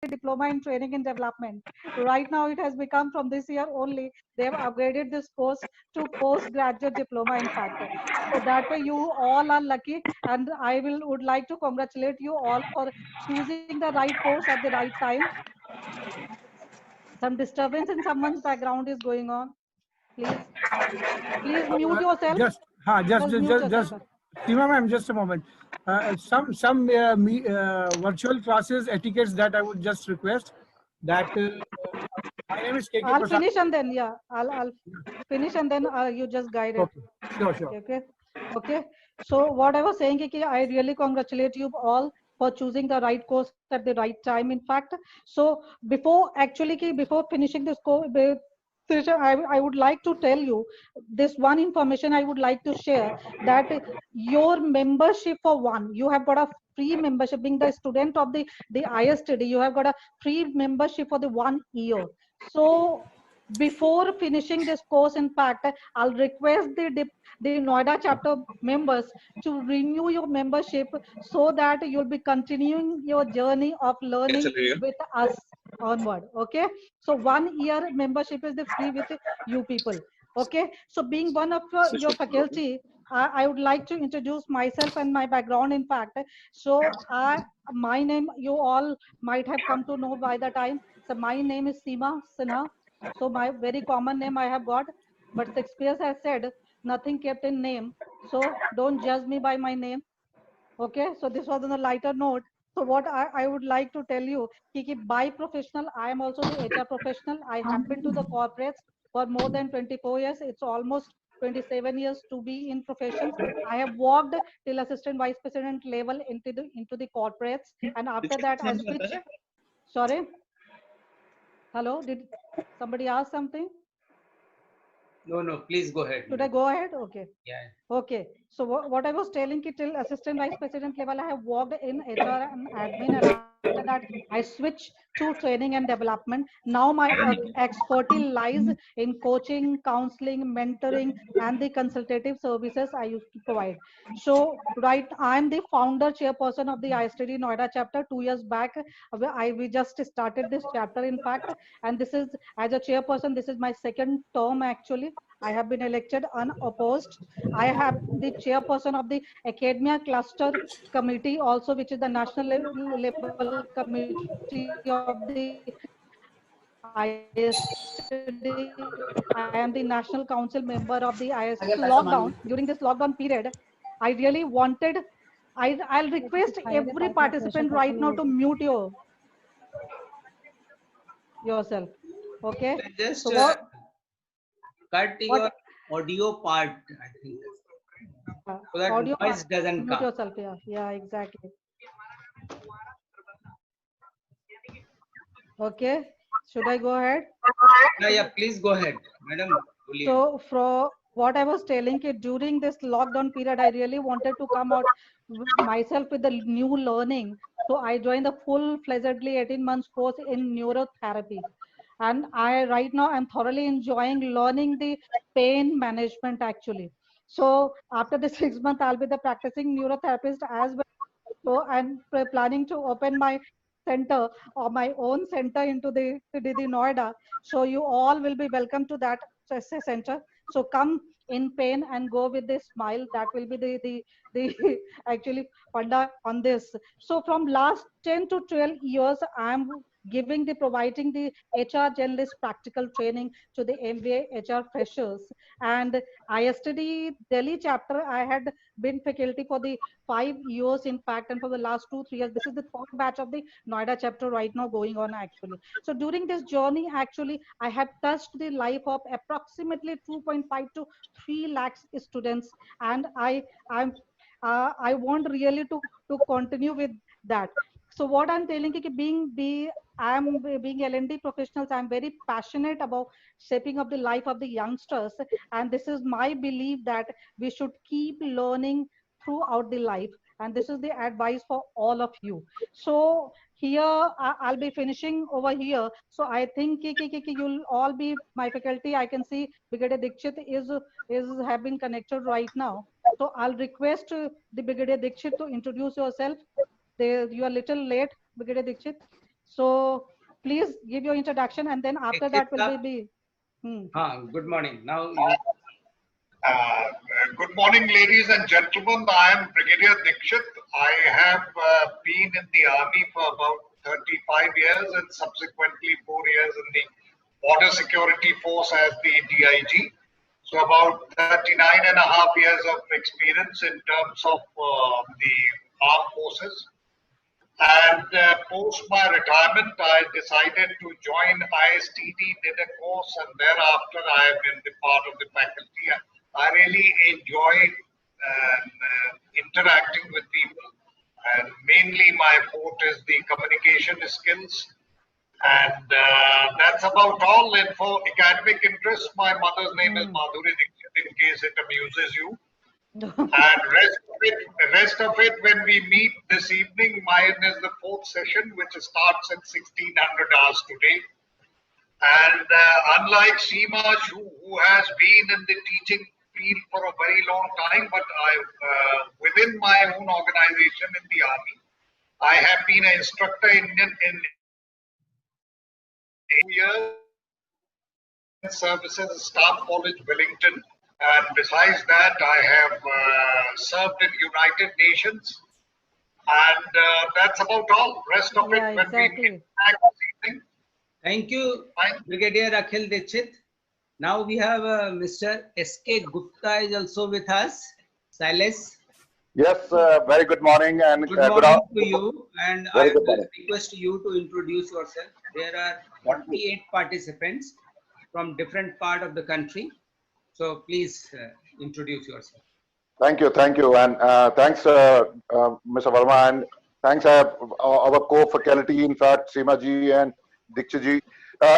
diploma in training and development. Right now it has become from this year only, they have upgraded this course to postgraduate diploma in fact. So that way you all are lucky, and I would like to congratulate you all for choosing the right course at the right time. Some disturbance in someone's background is going on. Please, please mute yourself. Just, Just mute yourself. Seema ma'am, just a moment. Some virtual classes etiquettes that I would just request that my name is KK I'll Prasad. finish and then I'll finish and then you just guide it. Okay, sure. Okay. Okay. So what I was saying, Kiki, I really congratulate you all for choosing the right course at the right time. In fact, so before finishing this course, I would like to tell you this one information I would like to share, that your membership for one, you have got a free membership. Being the student of the ISTD, you have got a free membership for the 1 year. So before finishing this course, in fact, I'll request the Noida chapter members to renew your membership so that you'll be continuing your journey of learning with us onward. Okay, so 1 year membership is the free with you people. Okay, so being one of your faculty, I would like to introduce myself and my background. In fact, so my name you all might have come to know by the time. So my name is Seema Sinha. So my very common name I have got, but Shakespeare has said nothing kept in name. So don't judge me by my name. Okay, so this was on a lighter note. So what I would like to tell you, Kiki, by professional, I am also the HR professional. I have been to the corporates for more than 24 years. It's almost 27 years to be in professions. I have worked till assistant vice president level into the corporates, and after that I switched. Sorry, hello, did somebody ask something? No, please go ahead. Should I go ahead? Okay. Yeah. Okay. So what I was telling you, till assistant vice president level, I have worked in HR and admin, and after that, I switched to training and development. Now my expertise lies in coaching, counseling, mentoring, and the consultative services I used to provide. So right, I'm the founder chairperson of the ISTD Noida chapter. 2 years back, we just started this chapter, in fact, and this is, as a chairperson, this is my second term actually. I have been elected unopposed. I have the chairperson of the Academia Cluster Committee also, which is the national level committee of the ISTD. I am the national council member of the ISTD. During this lockdown period, I really wanted, I'll request every participant right now to mute yourself. Okay. Just So what? cut your audio part, I think, so that Audio noise doesn't mute come. yourself. Yeah, exactly. Okay, should I go ahead? Yeah, please go ahead, madam. So for what I was telling you, during this lockdown period, I really wanted to come out myself with the new learning. So I joined the full-fledgedly 18 months course in neurotherapy. And I right now I'm thoroughly enjoying learning the pain management actually. So after the 6 month, I'll be the practicing neurotherapist as well. So I'm planning to open my center or my own center into the Noida. So you all will be welcome to that center. So come in pain and go with the smile. That will be the actually Panda on this. So from last 10 to 12 years, I'm providing the HR generalist practical training to the MBA HR freshers. And ISTD Delhi chapter, I had been faculty for the 5 years, in fact, and for the last 2 3 years, this is the third batch of the Noida chapter right now going on actually. So during this journey, actually, I have touched the life of approximately 2.5 to 3 lakhs students, and I want really to continue with that. So what I'm telling you, I'm being L&D professionals, I'm very passionate about shaping up the life of the youngsters, and this is my belief that we should keep learning throughout the life, and this is the advice for all of you. So here I'll be finishing over here. So I think you'll all be my faculty. I can see Brigadier Dikshit is have been connected right now. So I'll request the Brigadier Dikshit to introduce yourself. You are little late, Brigadier Dikshit. So please give your introduction, and then after that will be. Good morning. Now Good morning, ladies and gentlemen. I am Brigadier Dikshit. I have been in the army for about 35 years and subsequently 4 years in the Border Security Force as the DIG. So about 39 and a half years of experience in terms of the armed forces. And post my retirement, I decided to join ISTD, did a course, and thereafter I have been the part of the faculty. I really enjoy interacting with people, and mainly my forte is the communication skills. And that's about all. And for academic interest, my mother's name is Madhuri Dikshit, in case it amuses you. And rest of it, when we meet this evening, mine is the 4th session, which starts at 1600 hours today. And unlike Seema, who has been in the teaching field for a very long time, but within my own organization in the army, I have been an instructor in 2 years services, Staff College, Wellington. And besides that, I have served in United Nations. And that's about all. Rest of it, when we meet back this evening. thank you, Brigadier Akhil Dikshit. Now we have Mr. S.K. Gupta is also with us. Silas. Yes, very good morning and Good morning to you. And I will request you to introduce yourself. There are 48 participants from different part of the country. So please introduce yourself. Thank you, and thanks, Mr. Verma, and thanks our co-faculty, in fact, Seema ji and Dikshit ji.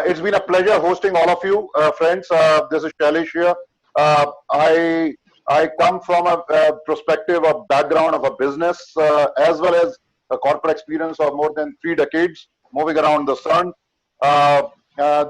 It's been a pleasure hosting all of you, friends. This is Shailesh here. I come from a perspective of background of a business as well as a corporate experience of more than 3 decades, moving around the sun.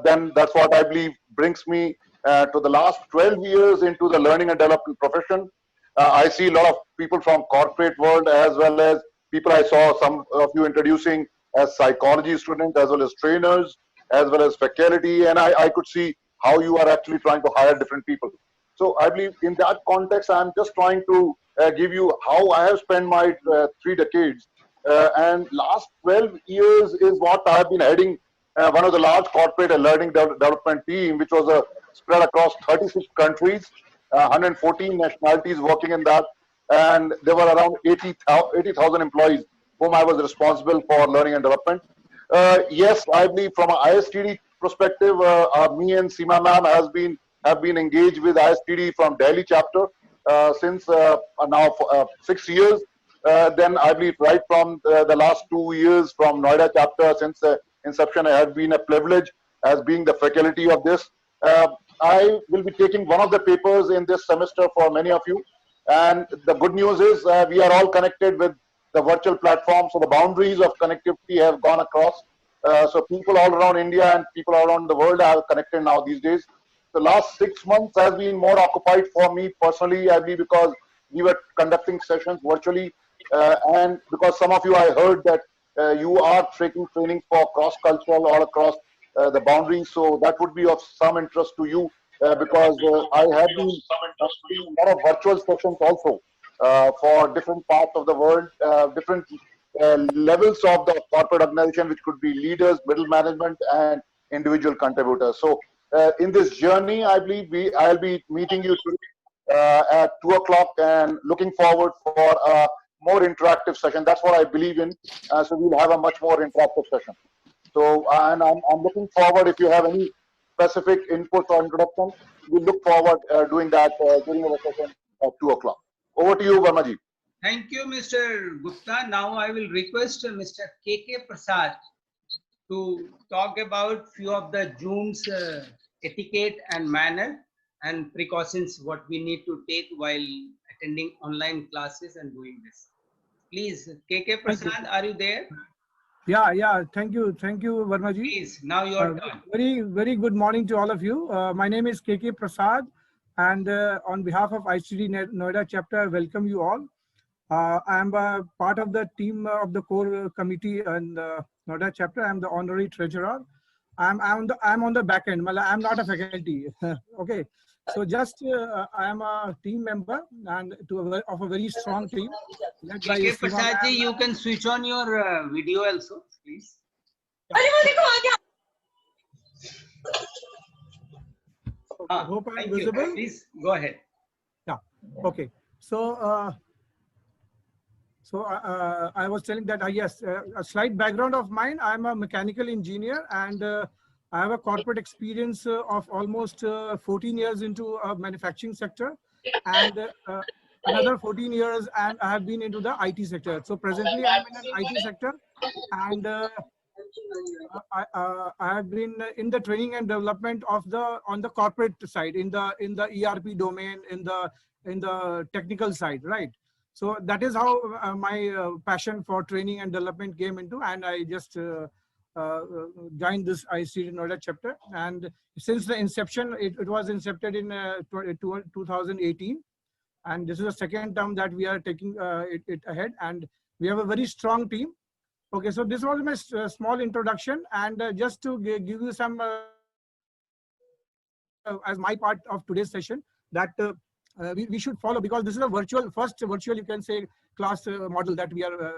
Then that's what I believe brings me to the last 12 years into the learning and development profession. I see a lot of people from corporate world as well as people I saw some of you introducing as psychology students as well as trainers as well as faculty, and I could see how you are actually trying to hire different people. So I believe in that context, I'm just trying to give you how I have spent my 3 decades. And last 12 years is what I have been heading one of the large corporate learning development team, which was spread across 36 countries, 114 nationalities working in that. And there were around 80,000 employees whom I was responsible for learning and development. Yes, I believe from an ISTD perspective, me and Seema ma'am have been engaged with ISTD from Delhi chapter since now 6 years. Then I believe right from the last 2 years from Noida chapter, since inception, I have been a privilege as being the faculty of this. I will be taking one of the papers in this semester for many of you. And the good news is we are all connected with the virtual platform. So the boundaries of connectivity have gone across. So people all around India and people all around the world are connected now these days. The last 6 months has been more occupied for me personally, I believe, because we were conducting sessions virtually. And because some of you, I heard that you are taking training for cross-cultural all across the boundaries. So that would be of some interest to you because I have been doing a lot of virtual sessions also for different parts of the world, different levels of the corporate organization, which could be leaders, middle management, and individual contributors. So in this journey, I believe I'll be meeting you today at 2 o'clock and looking forward for a more interactive session. That's what I believe in. So we'll have a much more interactive session. So, and I'm looking forward, if you have any specific input or introduction, we look forward doing that during our session at 2 o'clock. Over to you, Verma ji. Thank you, Mr. Gupta. Now I will request Mr. K.K. Prasad to talk about few of the Zoom's etiquette and manner and precautions what we need to take while attending online classes and doing this. Please, K.K. Prasad, are you there? Yeah. Thank you, Verma ji. Please, now your turn. Very good morning to all of you. My name is K.K. Prasad, and on behalf of ISTD Noida chapter, I welcome you all. I am a part of the team of the core committee and Noida chapter. I am the honorary treasurer. I'm on the back end. I'm not a faculty. Okay, so just I am a team member and of a very strong team. Led by KK Seema Prasad ji, ma'am. you can switch on your video also, please. I hope I'm Thank visible. you. Please go ahead. Yeah. Okay. So, I was telling that yes, a slight background of mine. I'm a mechanical engineer, and I have a corporate experience of almost 14 years into a manufacturing sector, and another 14 years, and I have been into the IT sector. So presently, I'm in an IT sector, and I have been in the training and development of on the corporate side, in the ERP domain, in the technical side, right? So that is how my passion for training and development came into, and I just joined this ICT Noida chapter. And since the inception, it was incepted in 2018, and this is the second term that we are taking it ahead, and we have a very strong team. Okay, so this was my small introduction, and just to give you some as my part of today's session, that we should follow, because this is a first virtual, you can say, class model that we are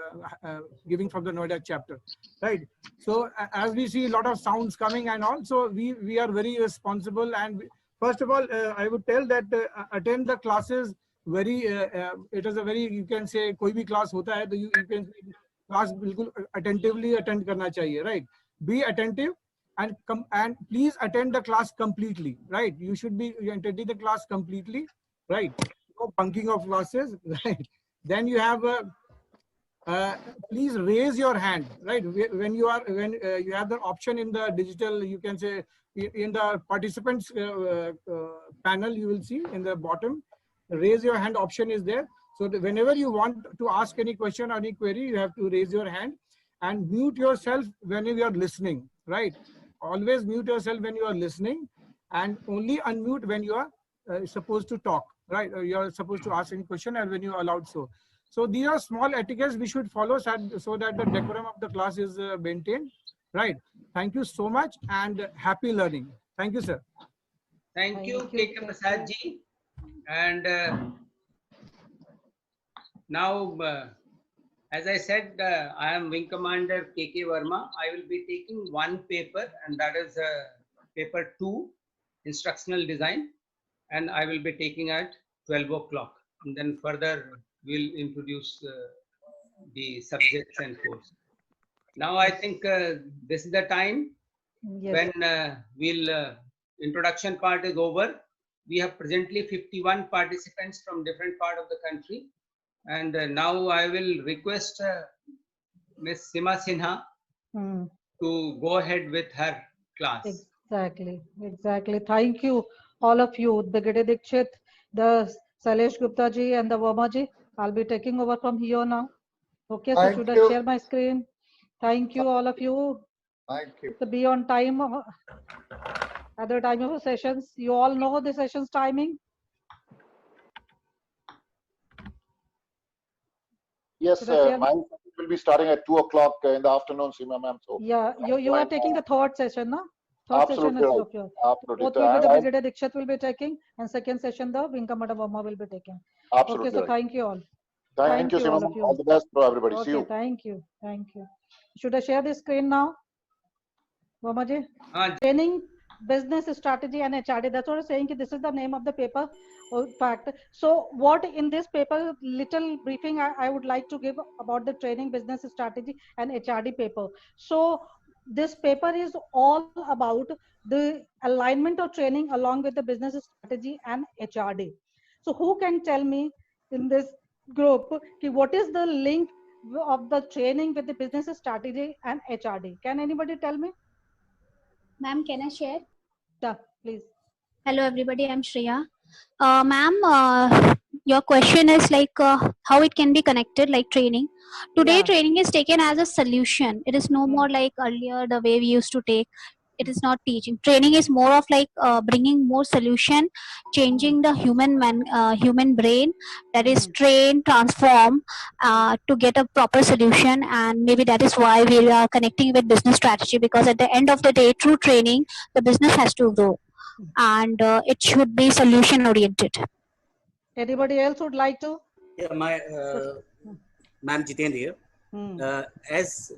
giving from the Noida chapter, right? So as we see a lot of sounds coming and all, so we are very responsible. And first of all, I would tell that attend the classes very, it is a very, you can say, koi bhi class hota hai, to you can say, class bilkul attentively attend karna chahiye, right? Be attentive and come, and please attend the class completely, right? You should be attending the class completely, right? No bunking of classes, right? Then you have please raise your hand, right? When you have the option in the digital, you can say, in the participants panel, you will see in the bottom, raise your hand option is there. So whenever you want to ask any question or any query, you have to raise your hand, and mute yourself when you are listening, right? Always mute yourself when you are listening, and only unmute when you are supposed to talk, right? Or you are supposed to ask any question, and when you are allowed so. So these are small etiquettes we should follow so that the decorum of the class is maintained, right? Thank you so much, and happy learning. Thank you, sir. Thank you, KK Prasad ji. And now, as I said, I am Wing Commander KK Verma. I will be taking one paper, and that is paper 2, instructional design, and I will be taking at 12 o'clock. And then further, we'll introduce the subjects and course. Now, I think this is the time when introduction part is over. We have presently 51 participants from different part of the country. And now I will request Ms. Seema Sinha to go ahead with her class. Exactly. Thank you, all of you, Brigadier Dikshit, the Sailesh Gupta ji, and the Verma ji. I'll be taking over from here now. Okay, so should I share my screen? Thank you, all of you. Thank you. To be on time at the time of the sessions. You all know the sessions timing? Yes, mine will be starting at 2 o'clock in the afternoon, Seema ma'am. So yeah, you are taking the third session, no? Third absolutely session is right. of yours. Absolutely. Both will be the Brigadier Dikshit will be taking, and second session the Wing Commander Verma will be taking. Absolutely. Okay, so right. thank you all. Thank you, Seema ma'am. All the best for everybody. Okay, see you. Thank you. Should I share the screen now? Verma ji? Training, business strategy and HRD. That's what I'm saying. This is the name of the paper. Fact. So what in this paper, little briefing I would like to give about the training, business strategy and HRD paper. So this paper is all about the alignment of training along with the business strategy and HRD. So who can tell me in this group what is the link of the training with the business strategy and HRD? Can anybody tell me? Ma'am, can I share? Yeah, please. Hello, everybody. I'm Shreya. Ma'am, your question is like how it can be connected, like training. Today, training is taken as a solution. It is no more like earlier the way we used to take. it is not teaching. Training is more of like bringing more solution, changing the human brain, that is train, transform to get a proper solution. And maybe that is why we are connecting with business strategy, because at the end of the day, through training, the business has to grow, and it should be solution oriented. Anybody else would like to? Yeah, ma'am Jitendra here. As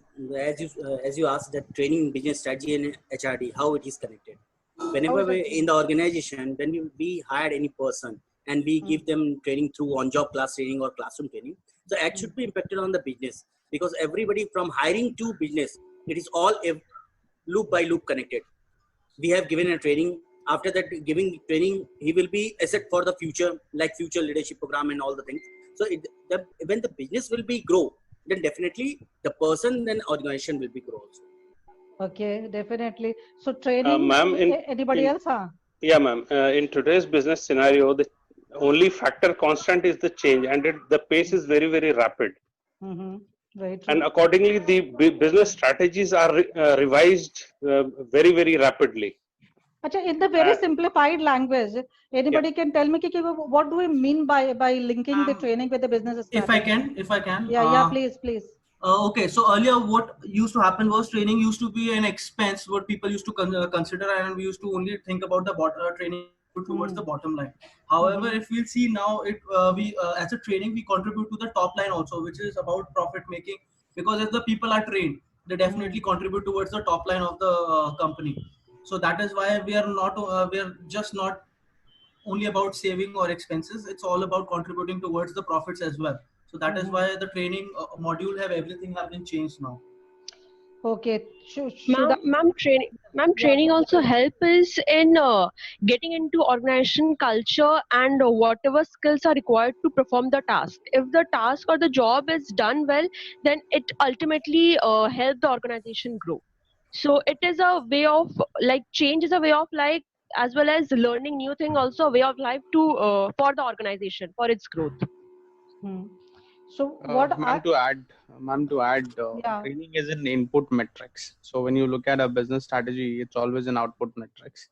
you asked that training, business strategy, and HRD, how it is connected. Whenever we in the organization, when we hire any person and we give them training through on-job class training or classroom training, so it should be impacted on the business, because everybody from hiring to business, it is all loop by loop connected. We have given a training. After that giving training, he will be asset for the future, like future leadership program and all the things. So when the business will be grow, then definitely the person and organization will be grow also. Okay, definitely. So training, ma'am, anybody else? Huh? Yeah, ma'am. In today's business scenario, the only factor constant is the change, and the pace is very, very rapid. Very true. And accordingly, the business strategies are revised very, very rapidly. Achha, in the very simplified language, anybody can tell me what do we mean by linking the training with the business strategy? If I can. Yeah, please. Okay, so earlier what used to happen was training used to be an expense what people used to consider, and we used to only think about the training towards the bottom line. However, if we see now, we as a training, we contribute to the top line also, which is about profit making, because if the people are trained, they definitely contribute towards the top line of the company. So that is why we are just not only about saving or expenses. It's all about contributing towards the profits as well. So that is why the training module everything have been changed now. Okay. Ma'am, training also help us in getting into organization culture and whatever skills are required to perform the task. If the task or the job is done well, then it ultimately help the organization grow. So it is a way of change is a way of life, as well as learning new thing, also a way of life to for the organization for its growth. So what ma'am, to add, training is an input metrics. So when you look at a business strategy, it's always an output metrics.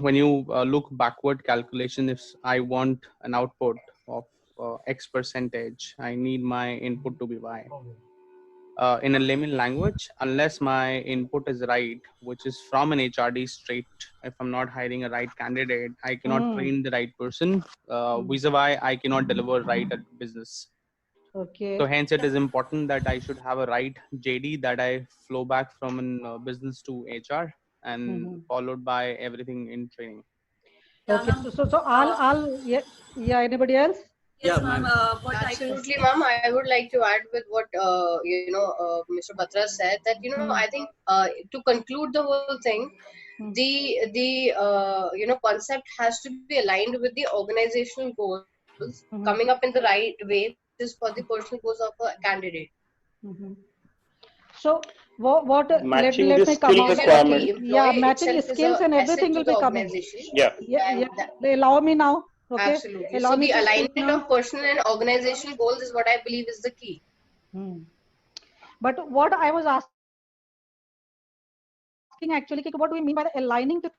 When you look backward calculation, if I want an output of X percentage, I need my input to be Y. In a layman language, unless my input is right, which is from an HRD straight, if I'm not hiring a right candidate, I cannot train the right person. Vis-a-vis, I cannot deliver right at business. Okay. So hence it is important that I should have a right JD that I flow back from an business to HR, and followed by everything in training. Okay. So I'll yeah. Anybody else? Yes, ma'am. Absolutely, ma'am. I would like to add with what Mr. Batra said, that I think to conclude the whole thing, the concept has to be aligned with the organizational goals, coming up in the right way, which is for the personal goals of a candidate. So what matching let the me come skill out. requirement. Yeah, matching skills and everything will be coming. Yeah. They allow me now. Okay. Absolutely. So the alignment of personal and organizational goals is what I believe is the key. But what I was asking actually, what do we mean by aligning the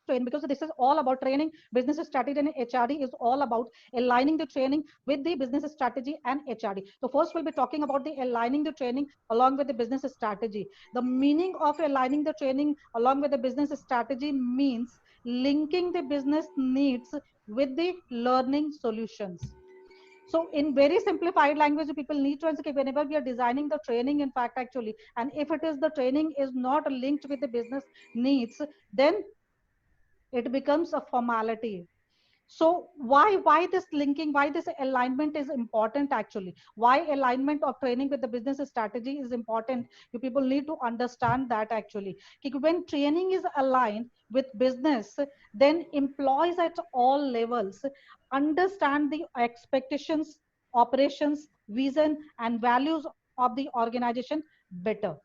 training? Because this is all about training, business strategy, and HRD is all about aligning the training with the business strategy and HRD. So first we'll be talking about the aligning the training along with the business strategy. The meaning of aligning the training along with the business strategy means linking the business needs with the learning solutions. So in very simplified language, people need to understand whenever we are designing the training, in fact, actually, and if it is the training is not linked with the business needs, then it becomes a formality. So why this linking, why this alignment is important actually? Why alignment of training with the business strategy is important? You people need to understand that actually. When training is aligned with business, then employees at all levels understand the expectations, operations, vision, and values of the organization better.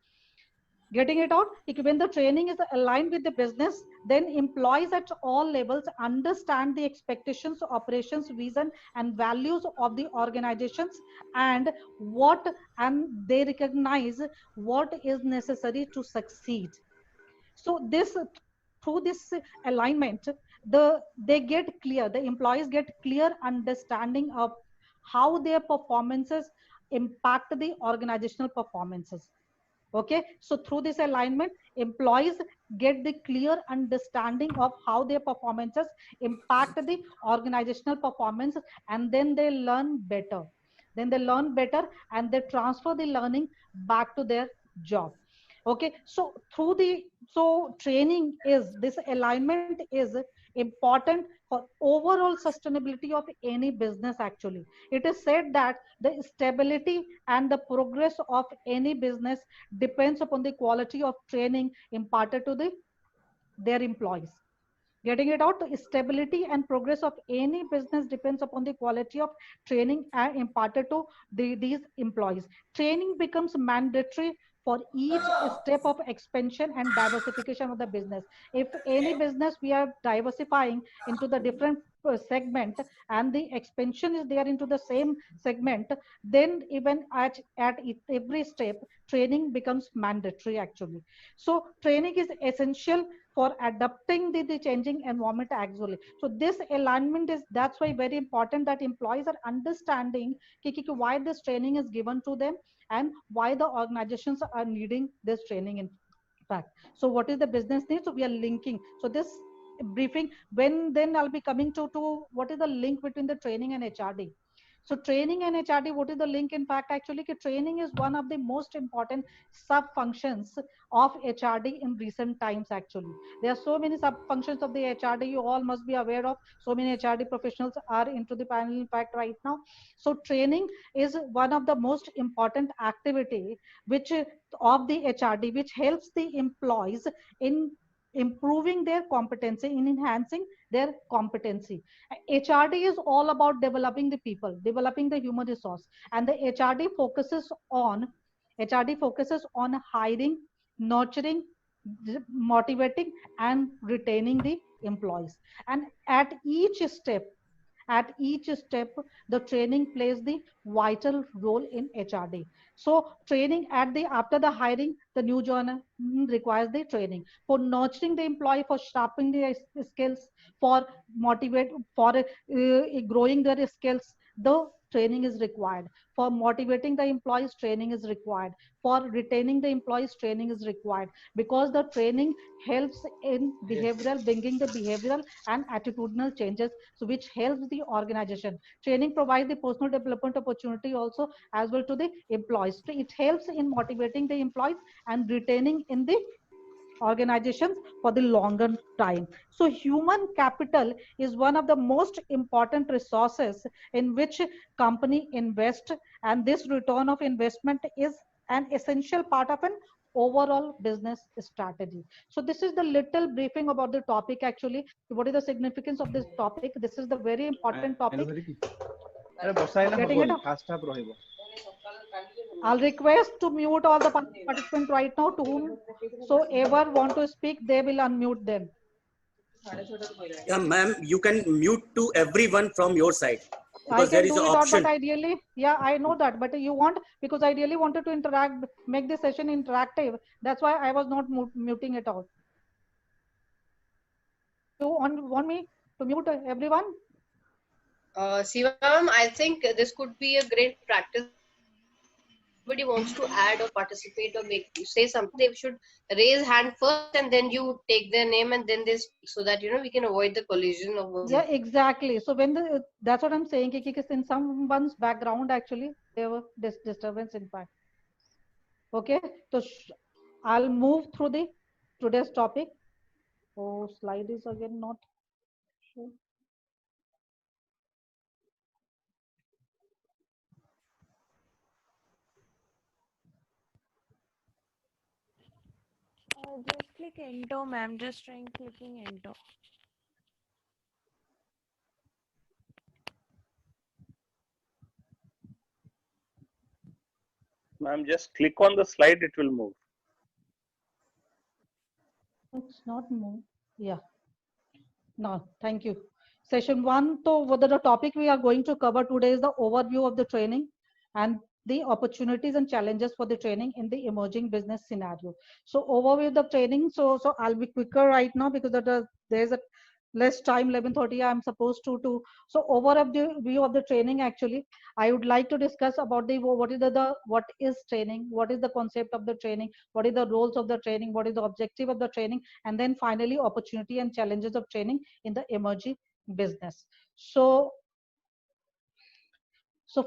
Getting it out? When the training is aligned with the business, then employees at all levels understand the expectations, operations, vision, and values of the organizations, and they recognize what is necessary to succeed. So this, through this alignment, they get clear, the employees get clear understanding of how their performances impact the organizational performances. Okay, so through this alignment, employees get the clear understanding of how their performances impact the organizational performance, and then they learn better. Then they learn better and they transfer the learning back to their job. Okay, so through the, so training is, this alignment is important for overall sustainability of any business. Actually, it is said that the stability and the progress of any business depends upon the quality of training imparted to their employees. Getting it out, stability and progress of any business depends upon the quality of training imparted to these employees. Training becomes mandatory for each step of expansion and diversification of the business. If any business we are diversifying into the different segment, and the expansion is there into the same segment, then even at every step, training becomes mandatory actually. So training is essential for adapting the changing environment actually. So this alignment is, that's why very important that employees are understanding why this training is given to them and why the organizations are needing this training in fact. So what is the business need? So we are linking. So this briefing, when then I'll be coming to what is the link between the training and HRD. So training and HRD, what is the link? In fact, actually, training is one of the most important sub functions of HRD in recent times. Actually, there are so many sub functions of the HRD. You all must be aware of. So many HRD professionals are into the panel. In fact, right now, so training is one of the most important activity which of the HRD, which helps the employees in improving their competency, in enhancing their competency. HRD is all about developing the people, developing the human resource, and the HRD focuses on hiring, nurturing, motivating, and retaining the employees. And at each step, the training plays the vital role in HRD. So training after the hiring, the new joiner requires the training for nurturing the employee, for sharpening their skills, for growing their skills. The training is required. For motivating the employees, training is required. For retaining the employees, training is required, because the training helps in behavioral, bringing the behavioral and attitudinal changes, so which helps the organization. Training provides the personal development opportunity also as well to the employees. It helps in motivating the employees and retaining in the organizations for the longer time. So human capital is one of the most important resources in which company invest, and this return of investment is an essential part of an overall business strategy. So this is the little briefing about the topic. Actually, what is the significance of this topic? This is the very important topic. Getting it up? I'll request to mute all the participants right now, to whom so ever want to speak, they will unmute them. Yeah, ma'am, you can mute to everyone from your side, because there is an option. option. But ideally, yeah, I know that, but you want, because I really wanted to interact, make the session interactive. That's why I was not muting it all. You want me to mute everyone? Sivam, I think this could be a great practice. Somebody wants to add or participate or say something, they should raise hand first, and then you take their name and then they speak, so that we can avoid the collision of. Yeah, exactly. So when that's what I'm saying. In someone's background, actually, there was disturbance. In fact, okay. So I'll move through today's topic. Oh, slide is again not sure. Just click enter, ma'am. Just trying clicking enter. Ma'am, just click on the slide, it will move. It's not move. Yeah. No, thank you. Session 1. So what the topic we are going to cover today is the overview of the training, and the opportunities and challenges for the training in the emerging business scenario. So overview of the training. So I'll be quicker right now because there's a less time, 11:30 I'm supposed to. So overview of the training, actually I would like to discuss about the what is training, what is the concept of the training, what is the roles of the training, what is the objective of the training, and then finally opportunity and challenges of training in the emerging business. So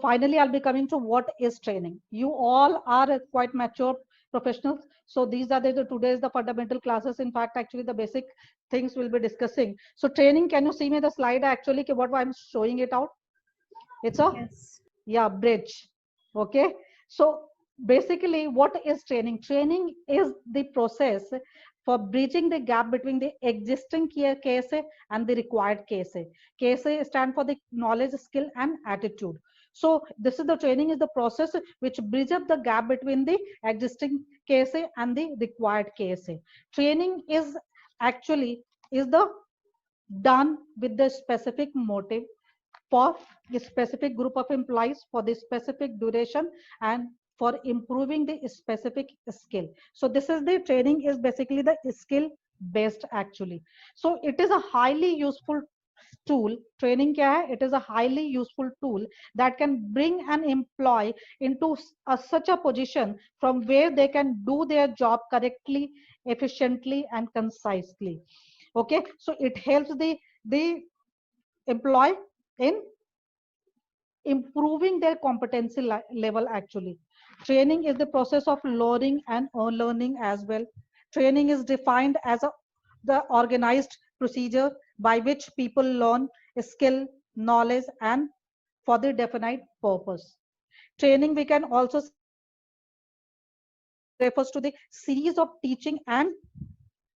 finally I'll be coming to what is training. You all are quite mature professionals, so these are today's the fundamental classes. In fact, actually the basic things we'll be discussing. So training, can you see me the slide actually what I'm showing it out? It's a yeah, bridge. Okay, so basically what is training? Training is the process for bridging the gap between the existing case and the required case. Case stand for the knowledge, skill and attitude. So this is the training is the process which bridge up the gap between the existing case and the required case. Training is actually done with the specific motive for a specific group of employees for the specific duration and for improving the specific skill. So this is the training is basically the skill based actually. So it is a highly useful tool. Training kya hai? It is a highly useful tool that can bring an employee into such a position from where they can do their job correctly, efficiently and concisely. Okay, so it helps the employee in improving their competency level actually. Training is the process of learning and unlearning as well. Training is defined as the organized procedure by which people learn skill, knowledge and for the definite purpose. Training we can also refers to the series of teaching and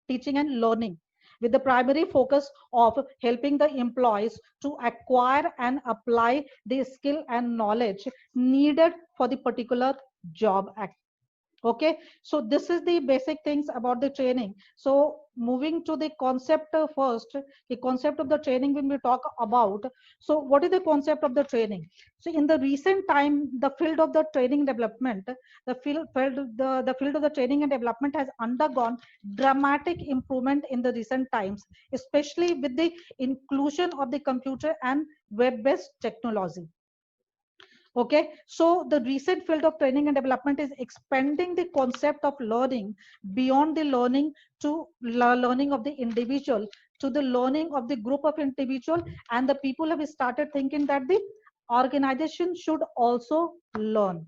learning with the primary focus of helping the employees to acquire and apply the skill and knowledge needed for the particular job. Okay, so this is the basic things about the training. So moving to the concept first, the concept of the training when we talk about. So what is the concept of the training? So in the recent time, the field of the training development, the field of the training and development has undergone dramatic improvement in the recent times, especially with the inclusion of the computer and web-based technology. Okay, so the recent field of training and development is expanding the concept of learning beyond the learning to learning of the individual to the learning of the group of individual, and the people have started thinking that the organization should also learn.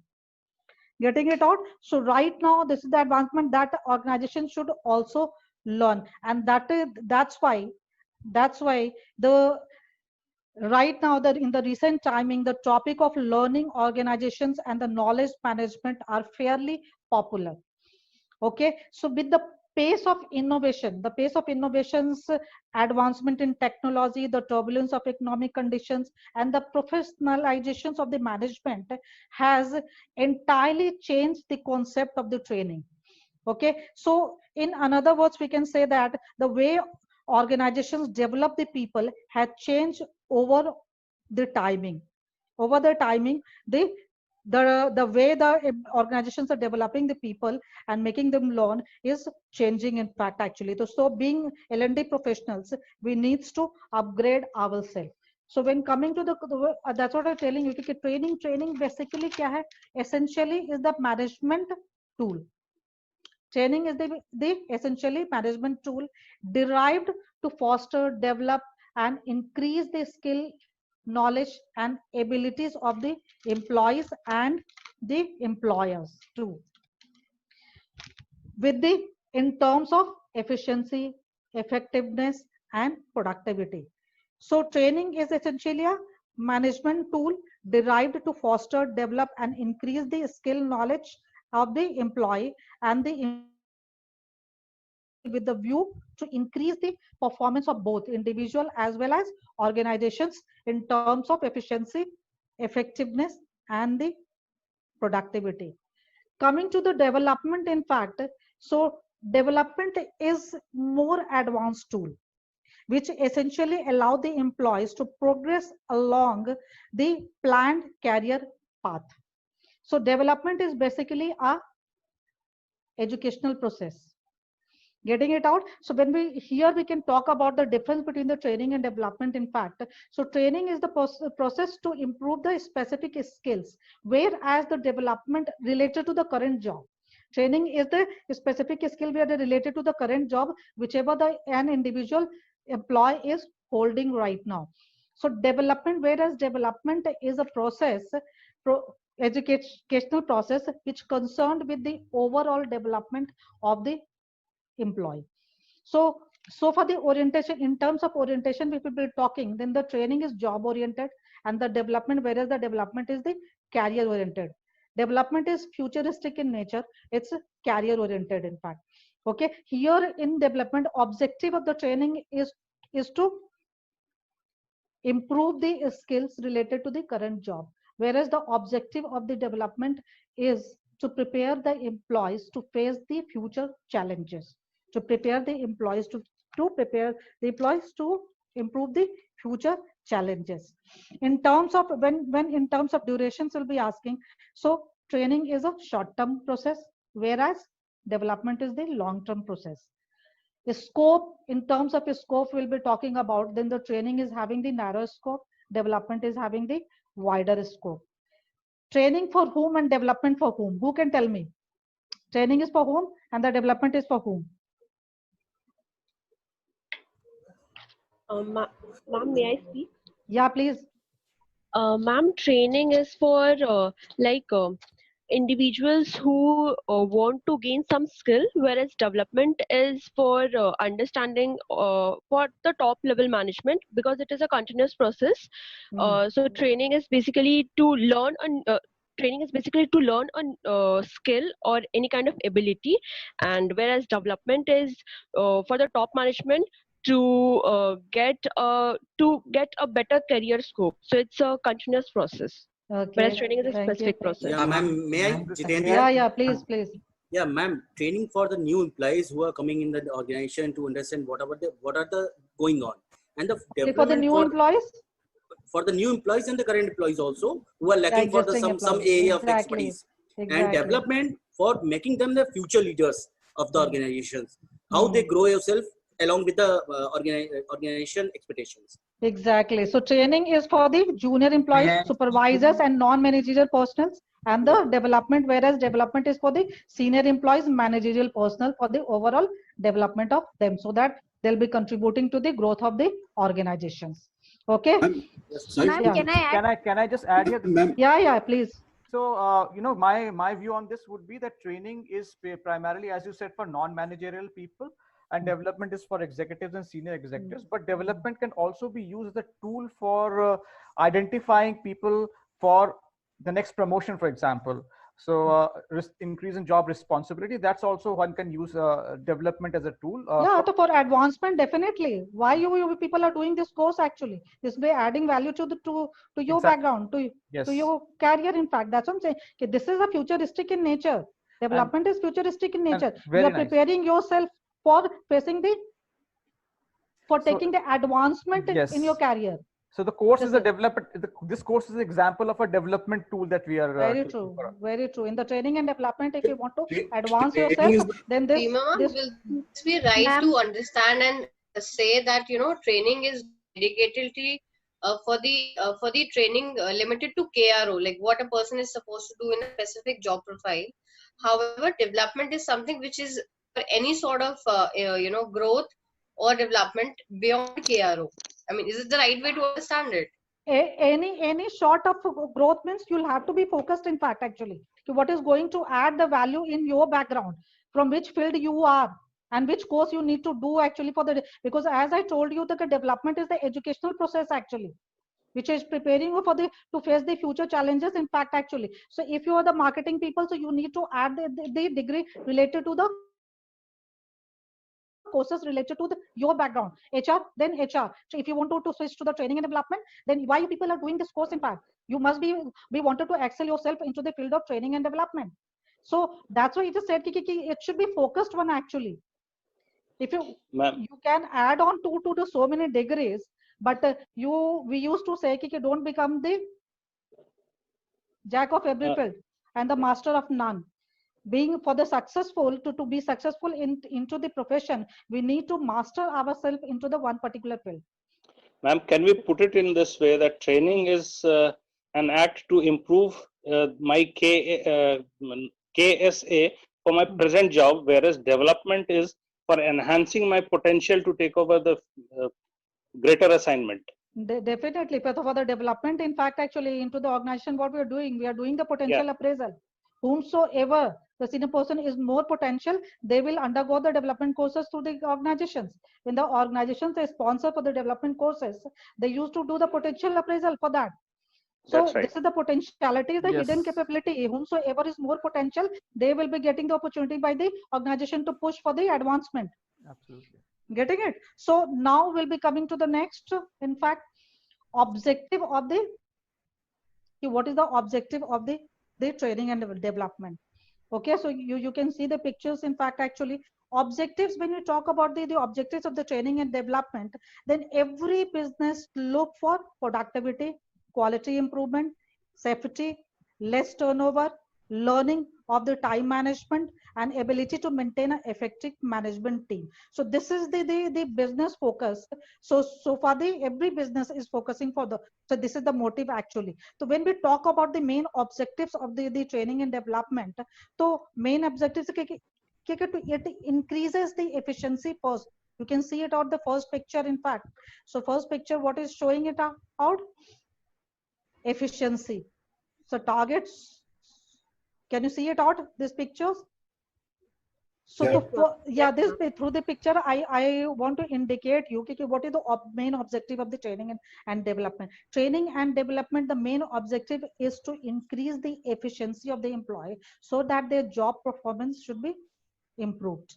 Getting it out? So right now this is the advancement that the organization should also learn, and that's why the right now that in the recent timing the topic of learning organizations and the knowledge management are fairly popular. Okay, so with the pace of innovations, advancement in technology, the turbulence of economic conditions and the professionalizations of the management has entirely changed the concept of the training. Okay, so in other words we can say that the way organizations develop the people had changed over the timing. The way the organizations are developing the people and making them learn is changing in fact actually. So being L&D professionals, we needs to upgrade ourselves. So when coming to that's what I'm telling you, training basically kya hai? Essentially is the management tool. Training is the essentially management tool derived to foster, develop and increase the skill, knowledge and abilities of the employees and the employers too, in terms of efficiency, effectiveness and productivity. So training is essentially a management tool derived to foster, develop and increase the skill, knowledge of the employee and with the view to increase the performance of both individual as well as organizations in terms of efficiency, effectiveness and the productivity. Coming to the development, in fact, so development is more advanced tool which essentially allow the employees to progress along the planned career path. So development is basically a educational process. Getting it out? So when we can talk about the difference between the training and development, in fact. So training is the process to improve the specific skills, whereas the development related to the current job. Training is the specific skill where they related to the current job, whichever an individual employee is holding right now. So development, whereas development is a process, educational process, which concerned with the overall development of the employee. So for the orientation, in terms of orientation, we will be talking, then the training is job oriented and the development, whereas the development is the career oriented. Development is futuristic in nature. It's career oriented, in fact. Okay. Here in development, objective of the training is to improve the skills related to the current job, whereas the objective of the development is to prepare the employees to face the future challenges, to prepare the employees to improve the future challenges. In terms of when in terms of durations, we'll be asking. So training is a short-term process, whereas development is the long-term process. The scope, in terms of a scope, we'll be talking about, then the training is having the narrow scope, development is having the wider scope. Training for whom and development for whom? Who can tell me? Training is for whom and the development is for whom? Ma'am, may I speak? Yeah, please. Ma'am, training is for individuals who want to gain some skill, whereas development is for understanding for the top level management, because it is a continuous process. So training is basically to learn a skill or any kind of ability, and whereas development is for the top management to get a better career scope. So it's a continuous process. Okay. Whereas training is a specific process. Yeah, ma'am, may I, Jitendra? Yeah, please. Yeah, ma'am, training for the new employees who are coming in the organization to understand what are the going on, and the development for the new employees, for the new employees and the current employees also who are lacking for the some area of expertise, and development for making them the future leaders of the organizations, how they grow yourself along with the organization expectations. Exactly. So training is for the junior employees, supervisors and non-managerial personnel, and the development, whereas development is for the senior employees, managerial personnel, for the overall development of them, so that they'll be contributing to the growth of the organizations. Okay. Can I just add here? Yeah, please. So, my view on this would be that training is primarily, as you said, for non-managerial people, and development is for executives and senior executives. But development can also be used as a tool for identifying people for the next promotion, for example. So increase in job responsibility, that's also one can use development as a tool. For advancement, definitely. Why you people are doing this course actually? This way adding value to your background, to your career. In fact, that's what I'm saying. Okay, this is a futuristic in nature. Development is futuristic in nature. You are preparing yourself for facing taking the advancement in your career. So the course is a development. This course is an example of a development tool that we are. Very true. Very true. In the training and development, if you want to advance yourself, then this will be right to understand and say that training is dedicated for the training limited to KRO, like what a person is supposed to do in a specific job profile. However, development is something which is for any sort of growth or development beyond KRO. I mean, is it the right way to understand it? Any sort of growth means you'll have to be focused, in fact, actually. What is going to add the value in your background, from which field you are, and which course you need to do actually because as I told you, the development is the educational process actually, which is preparing you to face the future challenges, in fact, actually. So if you are the marketing people, so you need to add the degree related to the courses related to your background. HR, then HR. So if you want to switch to the training and development, then why you people are doing this course? In fact, you must be wanted to excel yourself into the field of training and development. So that's why it is said it should be focused one actually. If you can add on to so many degrees, but we used to say don't become the jack of every field. and the master of none. Being for the successful, to be successful into the profession, we need to master ourselves into the one particular field. Ma'am, can we put it in this way that training is an act to improve my KSA for my present job, whereas development is for enhancing my potential to take over the greater assignment? Definitely, for the development, in fact, actually into the organization, what we are doing the potential appraisal. Whomsoever the senior person is more potential, they will undergo the development courses through the organizations. When the organizations they sponsor for the development courses, they used to do the potential appraisal for that. So this is the potentiality, the hidden capability. Whomsoever is more potential, they will be getting the opportunity by the organization to push for the advancement. Absolutely. Getting it? So now we'll be coming to the next, in fact, objective of the, what is the objective of the training and development? Okay, so you can see the pictures. In fact, actually, objectives, when you talk about the objectives of the training and development, then every business look for productivity, quality improvement, safety, less turnover, learning of the time management, and ability to maintain an effective management team. So this is the business focus. So far every business is focusing for the, so this is the motive actually. So when we talk about the main objectives of the training and development, so main objectives, it increases the efficiency first. You can see it out the first picture, in fact. So first picture, what is showing it out? Efficiency. So targets, can you see it out, these pictures? So this through the picture, I want to indicate you what is the main objective of the training and development. Training and development, the main objective is to increase the efficiency of the employee so that their job performance should be improved.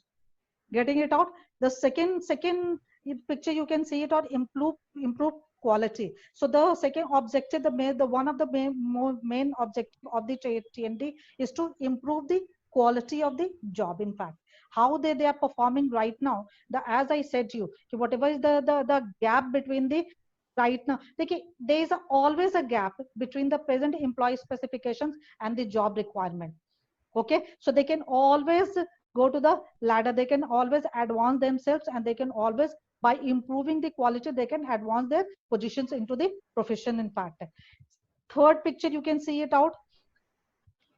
Getting it out? The second picture, you can see it out, improve quality. So the second objective, one of the main objective of the TND is to improve the quality of the job. In fact, how they are performing right now, as I said to you, whatever is the gap between the right now, there is always a gap between the present employee specifications and the job requirement. Okay, so they can always go to the ladder, they can always advance themselves, and they can always, by improving the quality, they can advance their positions into the profession. In fact, third picture, you can see it out.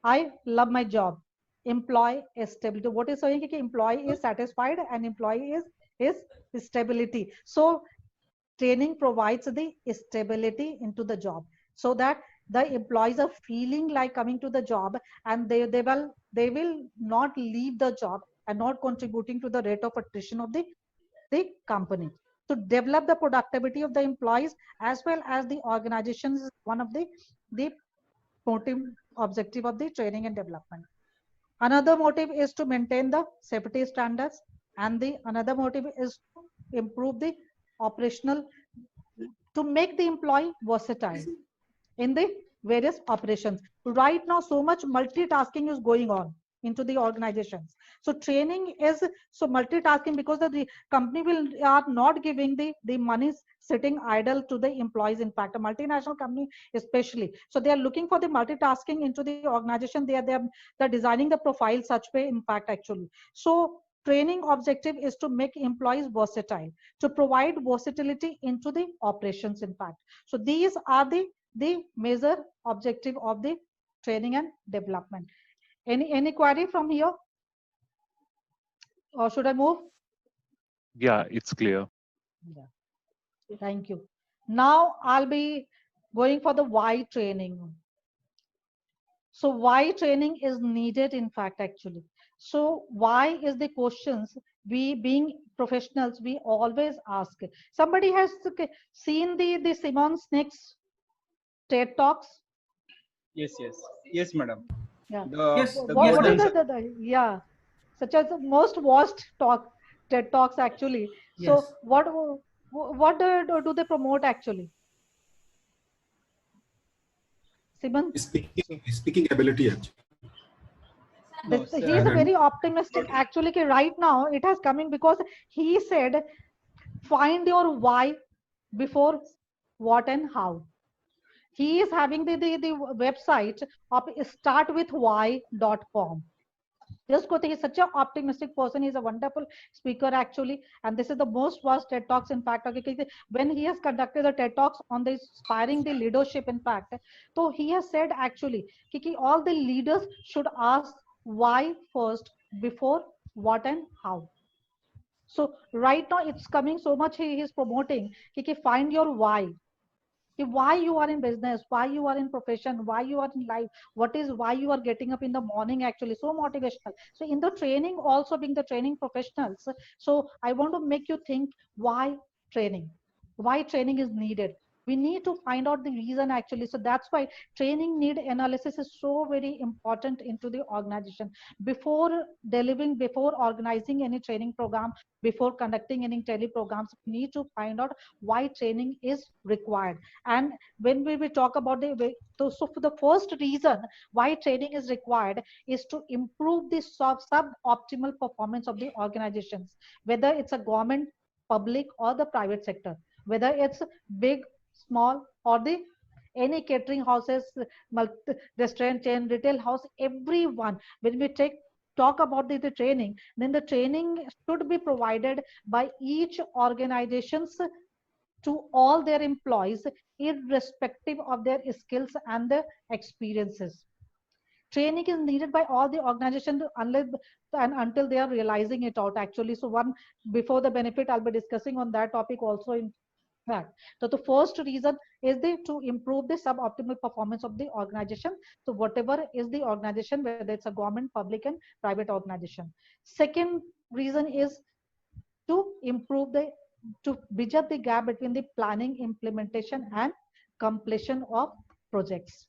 I love my job. Employee stability. What is saying? Employee is satisfied and employee is stability. So training provides the stability into the job, so that the employees are feeling like coming to the job, and they will not leave the job and not contributing to the rate of attrition of the company. To develop the productivity of the employees as well as the organizations is one of the motive objective of the training and development. Another motive is to maintain the safety standards, and another motive is to improve the operational, to make the employee versatile in the various operations. Right now, so much multitasking is going on into the organizations. So training is multitasking, because the company are not giving the money sitting idle to the employees. In fact, a multinational company especially, so they are looking for the multitasking into the organization. They're designing the profile such way, in fact, actually. So training objective is to make employees versatile, to provide versatility into the operations, in fact. So these are the major objective of the training and development. Any query from here, or should I move? Yeah, it's clear. Yeah. Thank you. Now I'll be going for the why training. So why training is needed, in fact, actually. So why is the questions we, being professionals, we always ask. Somebody has seen the Simon Sinek's TED Talks? Yes, madam. Yeah. What is yeah, such as the most watched TED Talks actually. So yes. what do they promote actually? Simon? Speaking ability actually. He's very optimistic actually. Right now it has coming because he said, find your why before what and how. He is having the website of startwithwhy.com. Just go, he's such an optimistic person. He's a wonderful speaker actually, and this is the most vast TED Talks. In fact, okay, when he has conducted the TED Talks on the inspiring the leadership, in fact, so he has said actually, all the leaders should ask why first before what and how. So right now it's coming so much. He is promoting, find your why. Why you are in business, why you are in profession, why you are in life, what is why you are getting up in the morning, actually so motivational. So in the training, also being the training professionals, so I want to make you think why training is needed. We need to find out the reason actually. So that's why training need analysis is so very important into the organization. Before delivering, before organizing any training program, before conducting any tele programs, we need to find out why training is required. And when we talk about so for the first reason why training is required is to improve the suboptimal performance of the organizations, whether it's a government, public, or the private sector, whether it's big, small, or the any catering houses, restaurant chain, retail house, everyone. When we talk about the training, then the training should be provided by each organizations to all their employees, irrespective of their skills and their experiences. Training is needed by all the organizations unless and until they are realizing it out actually. So one before the benefit, I'll be discussing on that topic also in fact. So the first reason is to improve the suboptimal performance of the organization. So whatever is the organization, whether it's a government, public, and private organization. Second reason is to bridge up the gap between the planning, implementation, and completion of projects.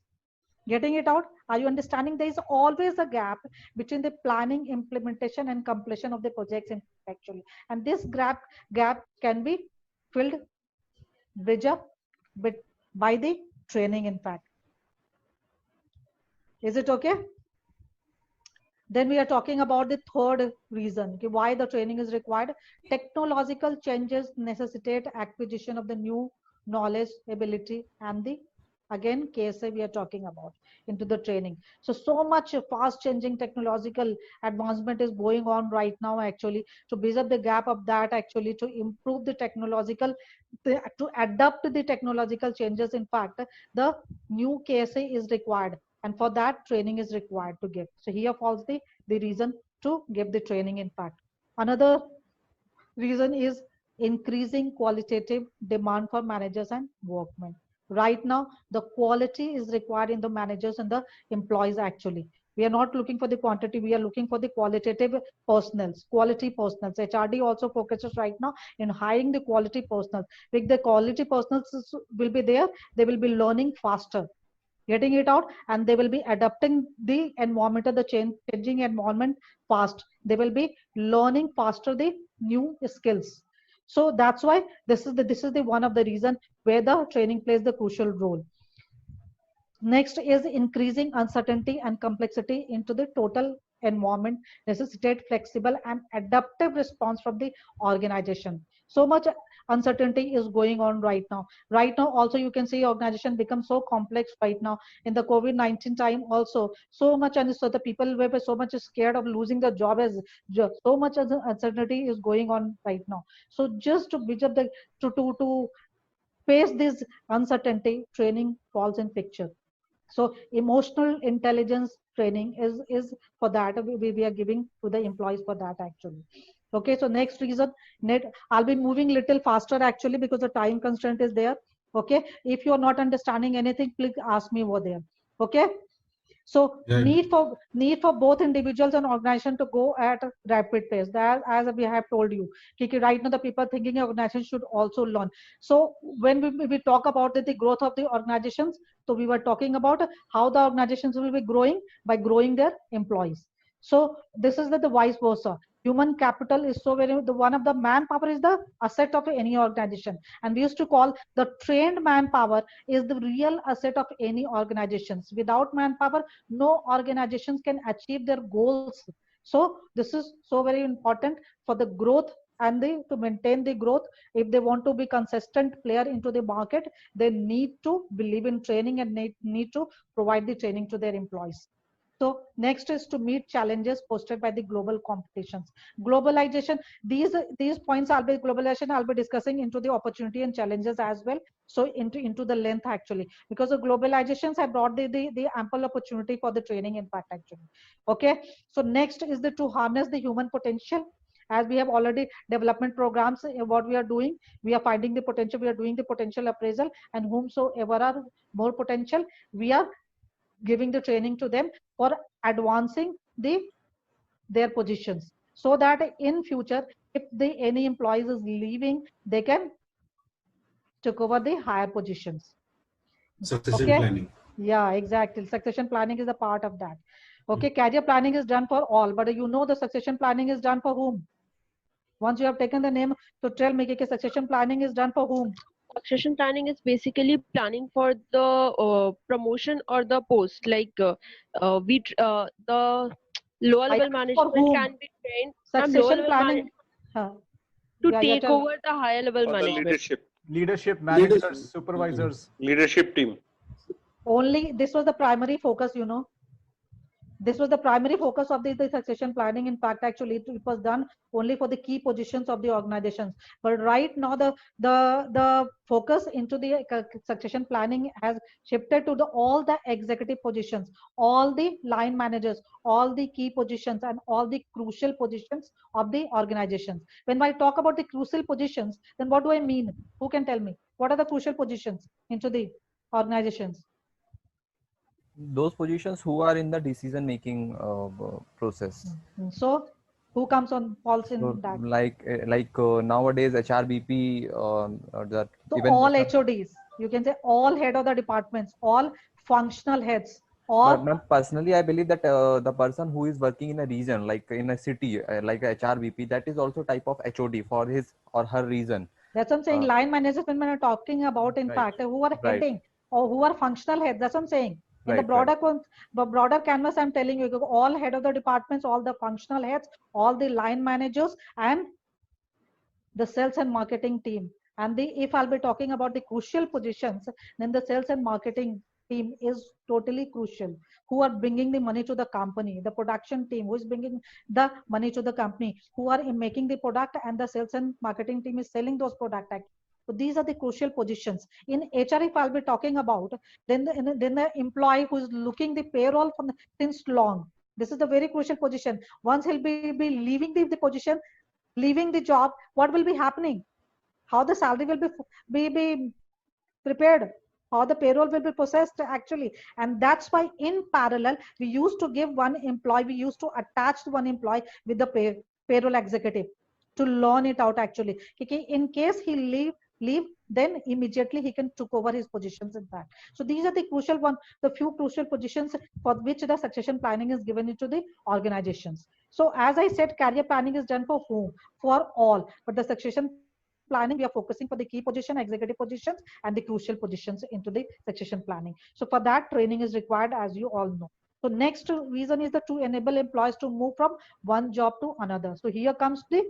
Getting it out? Are you understanding? There is always a gap between the planning, implementation, and completion of the projects actually. And this gap can be filled, bridge up by the training, in fact. Is it okay? Then we are talking about the third reason why the training is required. Technological changes necessitate acquisition of the new knowledge, ability, and the again KSA we are talking about into the training. So much fast changing technological advancement is going on right now actually, to bridge up the gap of that actually, to improve the technological, to adapt the technological changes. In fact, the new KSA is required, and for that training is required to give. So here falls the reason to give the training. In fact, another reason is increasing qualitative demand for managers and workmen. Right now, the quality is required in the managers and the employees actually. We are not looking for the quantity, we are looking for the qualitative personals, quality personals. HRD also focuses right now in hiring the quality personals. With the quality personals will be there, they will be learning faster, getting it out, and they will be adapting the environment, the changing environment fast. They will be learning faster the new skills. So that's why this is the one of the reason where the training plays the crucial role. Next is increasing uncertainty and complexity into the total environment, necessitate flexible and adaptive response from the organization. So much uncertainty is going on right now. Right now also you can see organization become so complex right now. In the COVID-19 time also, so much, and so the people were so much scared of losing the job, as so much uncertainty is going on right now. So just to bridge up the to face this uncertainty, training falls in picture. So emotional intelligence training is for that we are giving to the employees for that actually. Okay, so next reason, I'll be moving little faster actually because the time constraint is there. Okay, if you're not understanding anything, please ask me over there. Okay, so need for both individuals and organization to go at a rapid pace. That, as we have told you, right now the people thinking organization should also learn. So when we talk about the growth of the organizations, so we were talking about how the organizations will be growing by growing their employees. So this is the vice versa. Human capital is so very, the one of the manpower is the asset of any organization, and we used to call the trained manpower is the real asset of any organizations. Without manpower, no organizations can achieve their goals. So this is so very important for the growth and to maintain the growth, if they want to be consistent player into the market, they need to believe in training and need to provide the training to their employees. So next is to meet challenges posted by the global competitions. Globalization, these points globalization I'll be discussing into the opportunity and challenges as well. So into the length actually, because the globalizations have brought the ample opportunity for the training impact actually. Okay, so next is to harness the human potential. As we have already development programs, what we are doing, we are finding the potential, we are doing the potential appraisal, and whomsoever are more potential, we are giving the training to them for advancing their positions, so that in future, if any employees is leaving, they can take over the higher positions. Succession planning. Yeah, exactly. Succession planning is a part of that. Okay, career planning is done for all, but you know the succession planning is done for whom? Once you have taken the name, so tell me, succession planning is done for whom? Succession planning is basically planning for the promotion or the post. Like the lower level management can be trained from lower level planning to take over the higher level management. Leadership, managers, supervisors. Leadership team. Only this was the primary focus, you know. This was the primary focus of the succession planning. In fact, actually, it was done only for the key positions of the organizations. But right now, the focus into the succession planning has shifted to all the executive positions, all the line managers, all the key positions, and all the crucial positions of the organizations. When I talk about the crucial positions, then what do I mean? Who can tell me? What are the crucial positions into the organizations? Those positions who are in the decision making process. So who comes on falls in that? Like nowadays HRBP that so even all HODs, you can say all head of the departments, all functional heads, all. But personally, I believe that the person who is working in a region, like in a city, like a HRBP, that is also type of HOD for his or her region. That's what I'm saying. Line managers, when we're talking about, in fact, who are heading or who are functional heads. That's what I'm saying. In the broader canvas, I'm telling you, all head of the departments, all the functional heads, all the line managers, and the sales and marketing team. And if I'll be talking about the crucial positions, then the sales and marketing team is totally crucial. Who are bringing the money to the company? The production team, who is bringing the money to the company, who are making the product, and the sales and marketing team is selling those products. So these are the crucial positions. In HR, if I'll be talking about, then the employee who is looking the payroll from since long. This is the very crucial position. Once he'll be leaving the position, leaving the job, what will be happening? How the salary will be prepared? How the payroll will be processed actually? And that's why in parallel, we used to give one employee, we used to attach one employee with the payroll executive to learn it out actually. In case he leave, then immediately he can took over his positions in that. So these are the few crucial positions for which the succession planning is given into the organizations. So as I said, career planning is done for whom? For all. But the succession planning, we are focusing for the key position, executive positions, and the crucial positions into the succession planning. So for that, training is required, as you all know. So next reason is to enable employees to move from one job to another. So here comes the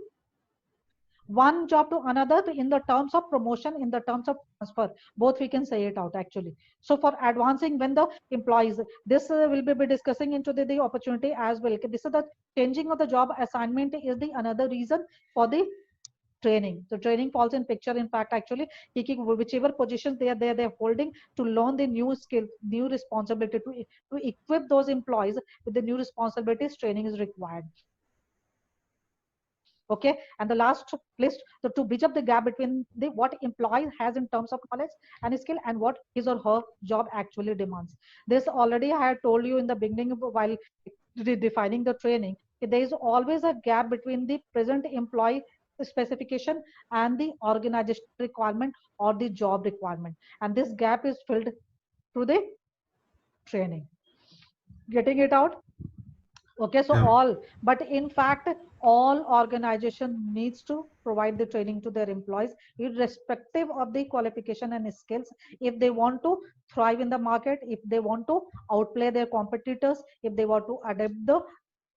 one job to another in the terms of promotion, in the terms of transfer, both we can say it out actually. So for advancing when the employees, this will be discussing into the opportunity as well. This is the changing of the job assignment is the another reason for the training. So training falls in picture. In fact, actually, whichever positions they're holding to learn the new skill, new responsibility, to equip those employees with the new responsibilities, training is required. Okay, and the last list, to bridge up the gap between what employee has in terms of knowledge and skill and what his or her job actually demands. This already I had told you in the beginning while defining the training. There is always a gap between the present employee specification and the organization requirement or the job requirement, and this gap is filled through the training. Getting it out? Okay, so all, but in fact, all organization needs to provide the training to their employees, irrespective of the qualification and skills. If they want to thrive in the market, if they want to outplay their competitors, if they want to adapt the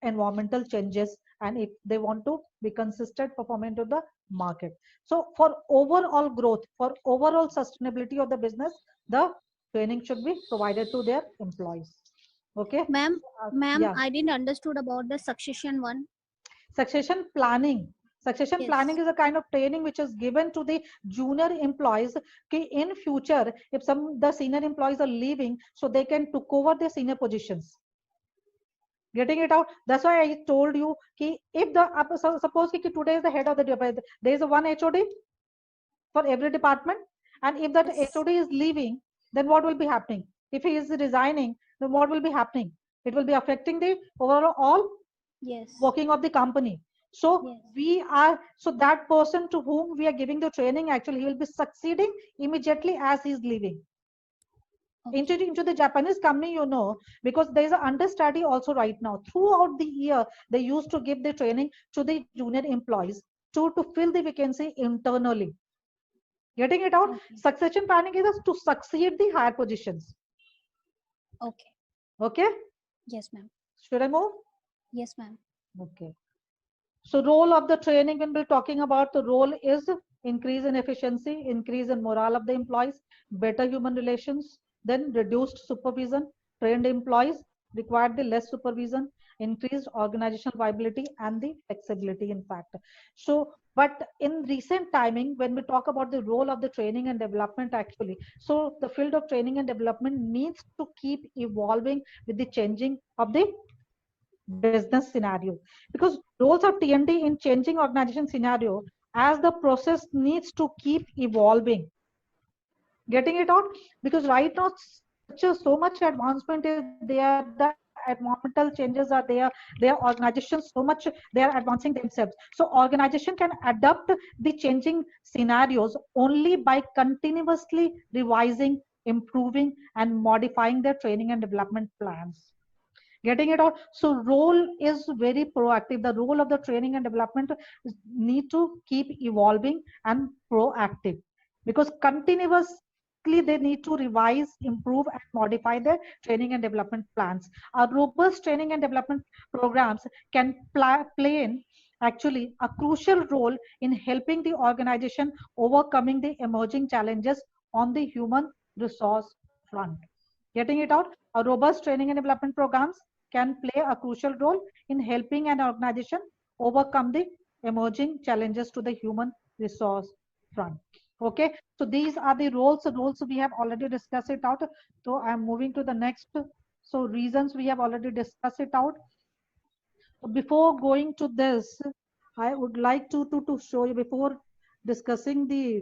environmental changes and if they want to be consistent performing to the market. So for overall growth, for overall sustainability of the business, the training should be provided to their employees. Okay, Ma'am, yeah. I didn't understood about the succession one. Succession planning. Succession Yes. planning is a kind of training which is given to the junior employees. Okay, in future, if the senior employees are leaving, so they can took over their senior positions. Getting it out? That's why I told you, if the suppose today is the head of the department, there is a one HOD for every department, and if that HOD is leaving, then what will be happening? If he is resigning, then what will be happening? It will be affecting the overall working of the company. So that person to whom we are giving the training, actually he will be succeeding immediately as he is leaving. Into the Japanese company, you know, because there is an understudy also right now. Throughout the year, they used to give the training to the junior employees to fill the vacancy internally. Getting it out? Succession planning is to succeed the higher positions. Okay. Okay? Yes, ma'am. Should I move? Yes, ma'am. Okay. So role of the training, when we're talking about the role, is increase in efficiency, increase in morale of the employees, better human relations, then reduced supervision, trained employees required the less supervision, increased organizational viability and the flexibility, in fact. So, but in recent timing, when we talk about the role of the training and development, actually, so the field of training and development needs to keep evolving with the changing of the business scenario, because roles of T&D in changing organization scenario, as the process needs to keep evolving. Getting it out? Because right now so much advancement is there, the environmental changes are there, their organizations so much they are advancing themselves. So organization can adapt the changing scenarios only by continuously revising, improving and modifying their training and development plans. Getting it out? So role is very proactive. The role of the training and development need to keep evolving and proactive, because continuously they need to revise, improve and modify their training and development plans. Our robust training and development programs can play actually a crucial role in helping the organization overcoming the emerging challenges on the human resource front. Getting it out? Our robust training and development programs can play a crucial role in helping an organization overcome the emerging challenges to the human resource front. Okay, so these are the roles. We have already discussed it out. So I'm moving to the next. So reasons we have already discussed it out. Before going to this, I would like to show you, before discussing the,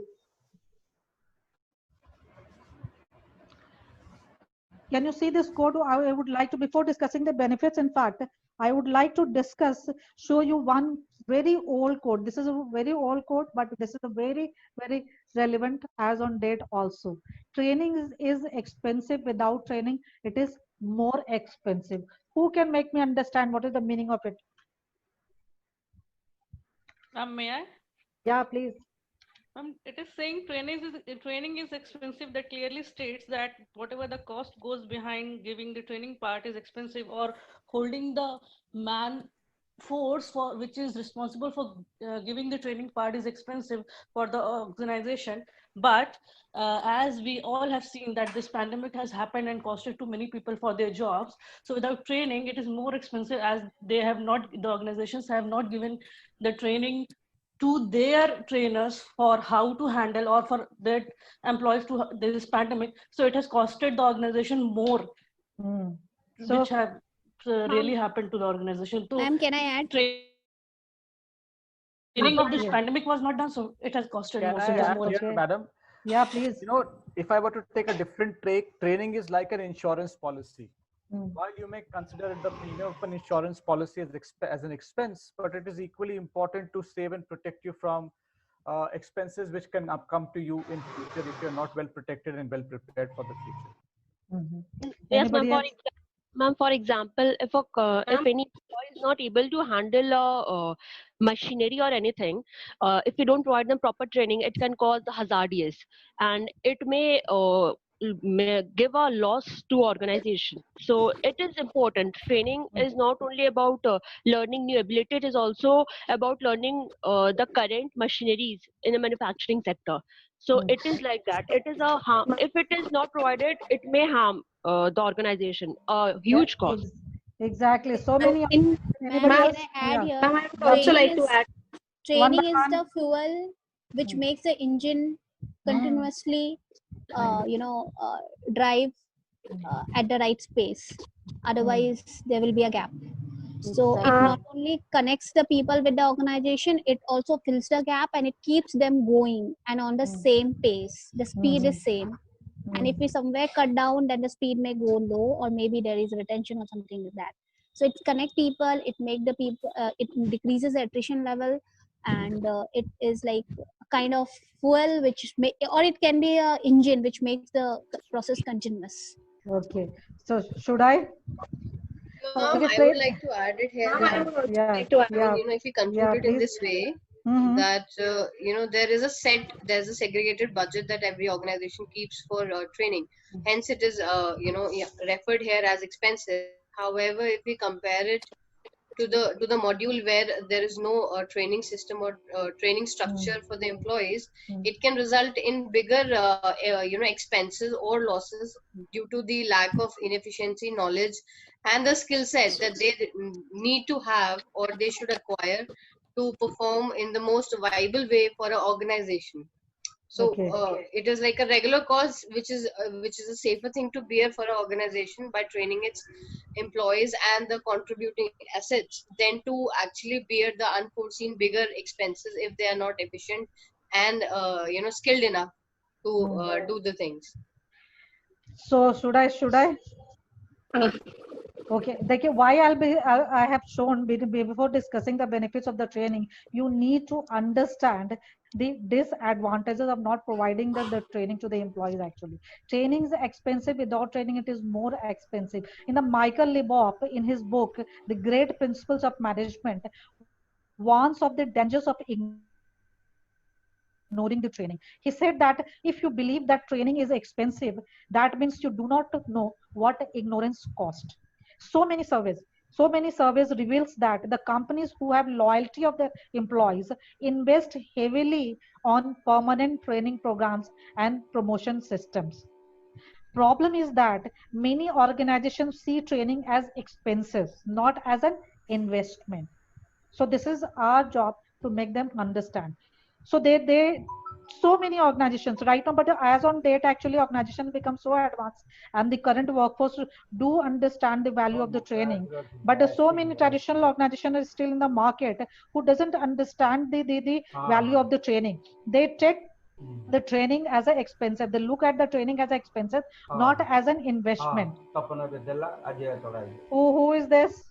can you see this code? I would like to, before discussing the benefits, in fact, I would like to show you one very old code. This is a very old code, but this is a very, very relevant as on date also. Training is expensive. Without training, it is more expensive. Who can make me understand what is the meaning of it? May I? Yeah, please. It is saying training is expensive. That clearly states that whatever the cost goes behind giving the training part is expensive, or holding the man force for which is responsible for giving the training part is expensive for the organization. But as we all have seen that this pandemic has happened and costed too many people for their jobs, so without training it is more expensive, as the organizations have not given the training to their trainers for how to handle, or for their employees to this pandemic. So it has costed the organization more, which have really happened to the organization. Ma'am, can I add? Training of this pandemic was not done, so it has costed more. So it is more Here, madam? Yeah, please. You know, if I were to take a different take, training is like an insurance policy. While you may consider the premium of an insurance policy as an expense, but it is equally important to save and protect you from expenses which can come to you in future if you're not well protected and well prepared for the future. Yes, ma'am. For example, if any employee is not able to handle machinery or anything, if you don't provide them proper training, it can cause hazardous, and it may give a loss to organization. So it is important. Training is not only about learning new ability, it is also about learning the current machineries in the manufacturing sector. So it is like that. It is a harm. If it is not provided, it may harm the organization a huge cost. Exactly. So many. In Anybody can else? I add here? Ma'am, I would also like to add. Training is the fuel which makes the engine continuously, drive at the right space. Otherwise, there will be a gap. So it not only connects the people with the organization, it also fills the gap and it keeps them going and on the same pace. The speed is same. And if we somewhere cut down, then the speed may go low, or maybe there is retention or something like that. So it connect people, it make the people, it decreases the attrition level, and it is like a kind of fuel which may, or it can be a engine which makes the process continuous. Okay. So should I? I would like to add it here. Yeah. If we conclude it in this way, that there's a segregated budget that every organization keeps for training. Hence, it is referred here as expensive. However, if we compare it to the module where there is no training system or training structure for the employees, it can result in bigger expenses or losses due to the lack of inefficiency, knowledge, and the skill set that they need to have or they should acquire to perform in the most viable way for an organization. So it is like a regular cost, which is a safer thing to bear for an organization by training its employees and the contributing assets than to actually bear the unforeseen bigger expenses if they are not efficient and skilled enough to do the things. So should I? Okay, why I have shown before discussing the benefits of the training, you need to understand the disadvantages of not providing the training to the employees. Actually, training is expensive. Without training, it is more expensive. In the Michael Lebop, in his book, The Great Principles of Management, warns of the dangers of ignoring the training. He said that if you believe that training is expensive, that means you do not know what ignorance cost. So many surveys reveals that the companies who have loyalty of their employees invest heavily on permanent training programs and promotion systems. Problem is that many organizations see training as expenses, not as an investment. So this is our job to make them understand. So so many organizations right now, but as on date, actually organizations become so advanced and the current workforce do understand the value of the training. But so many traditional organizations are still in the market who doesn't understand the value of the training. They take the training as an expensive. They look at the training as an expensive, not as an investment. Who is this?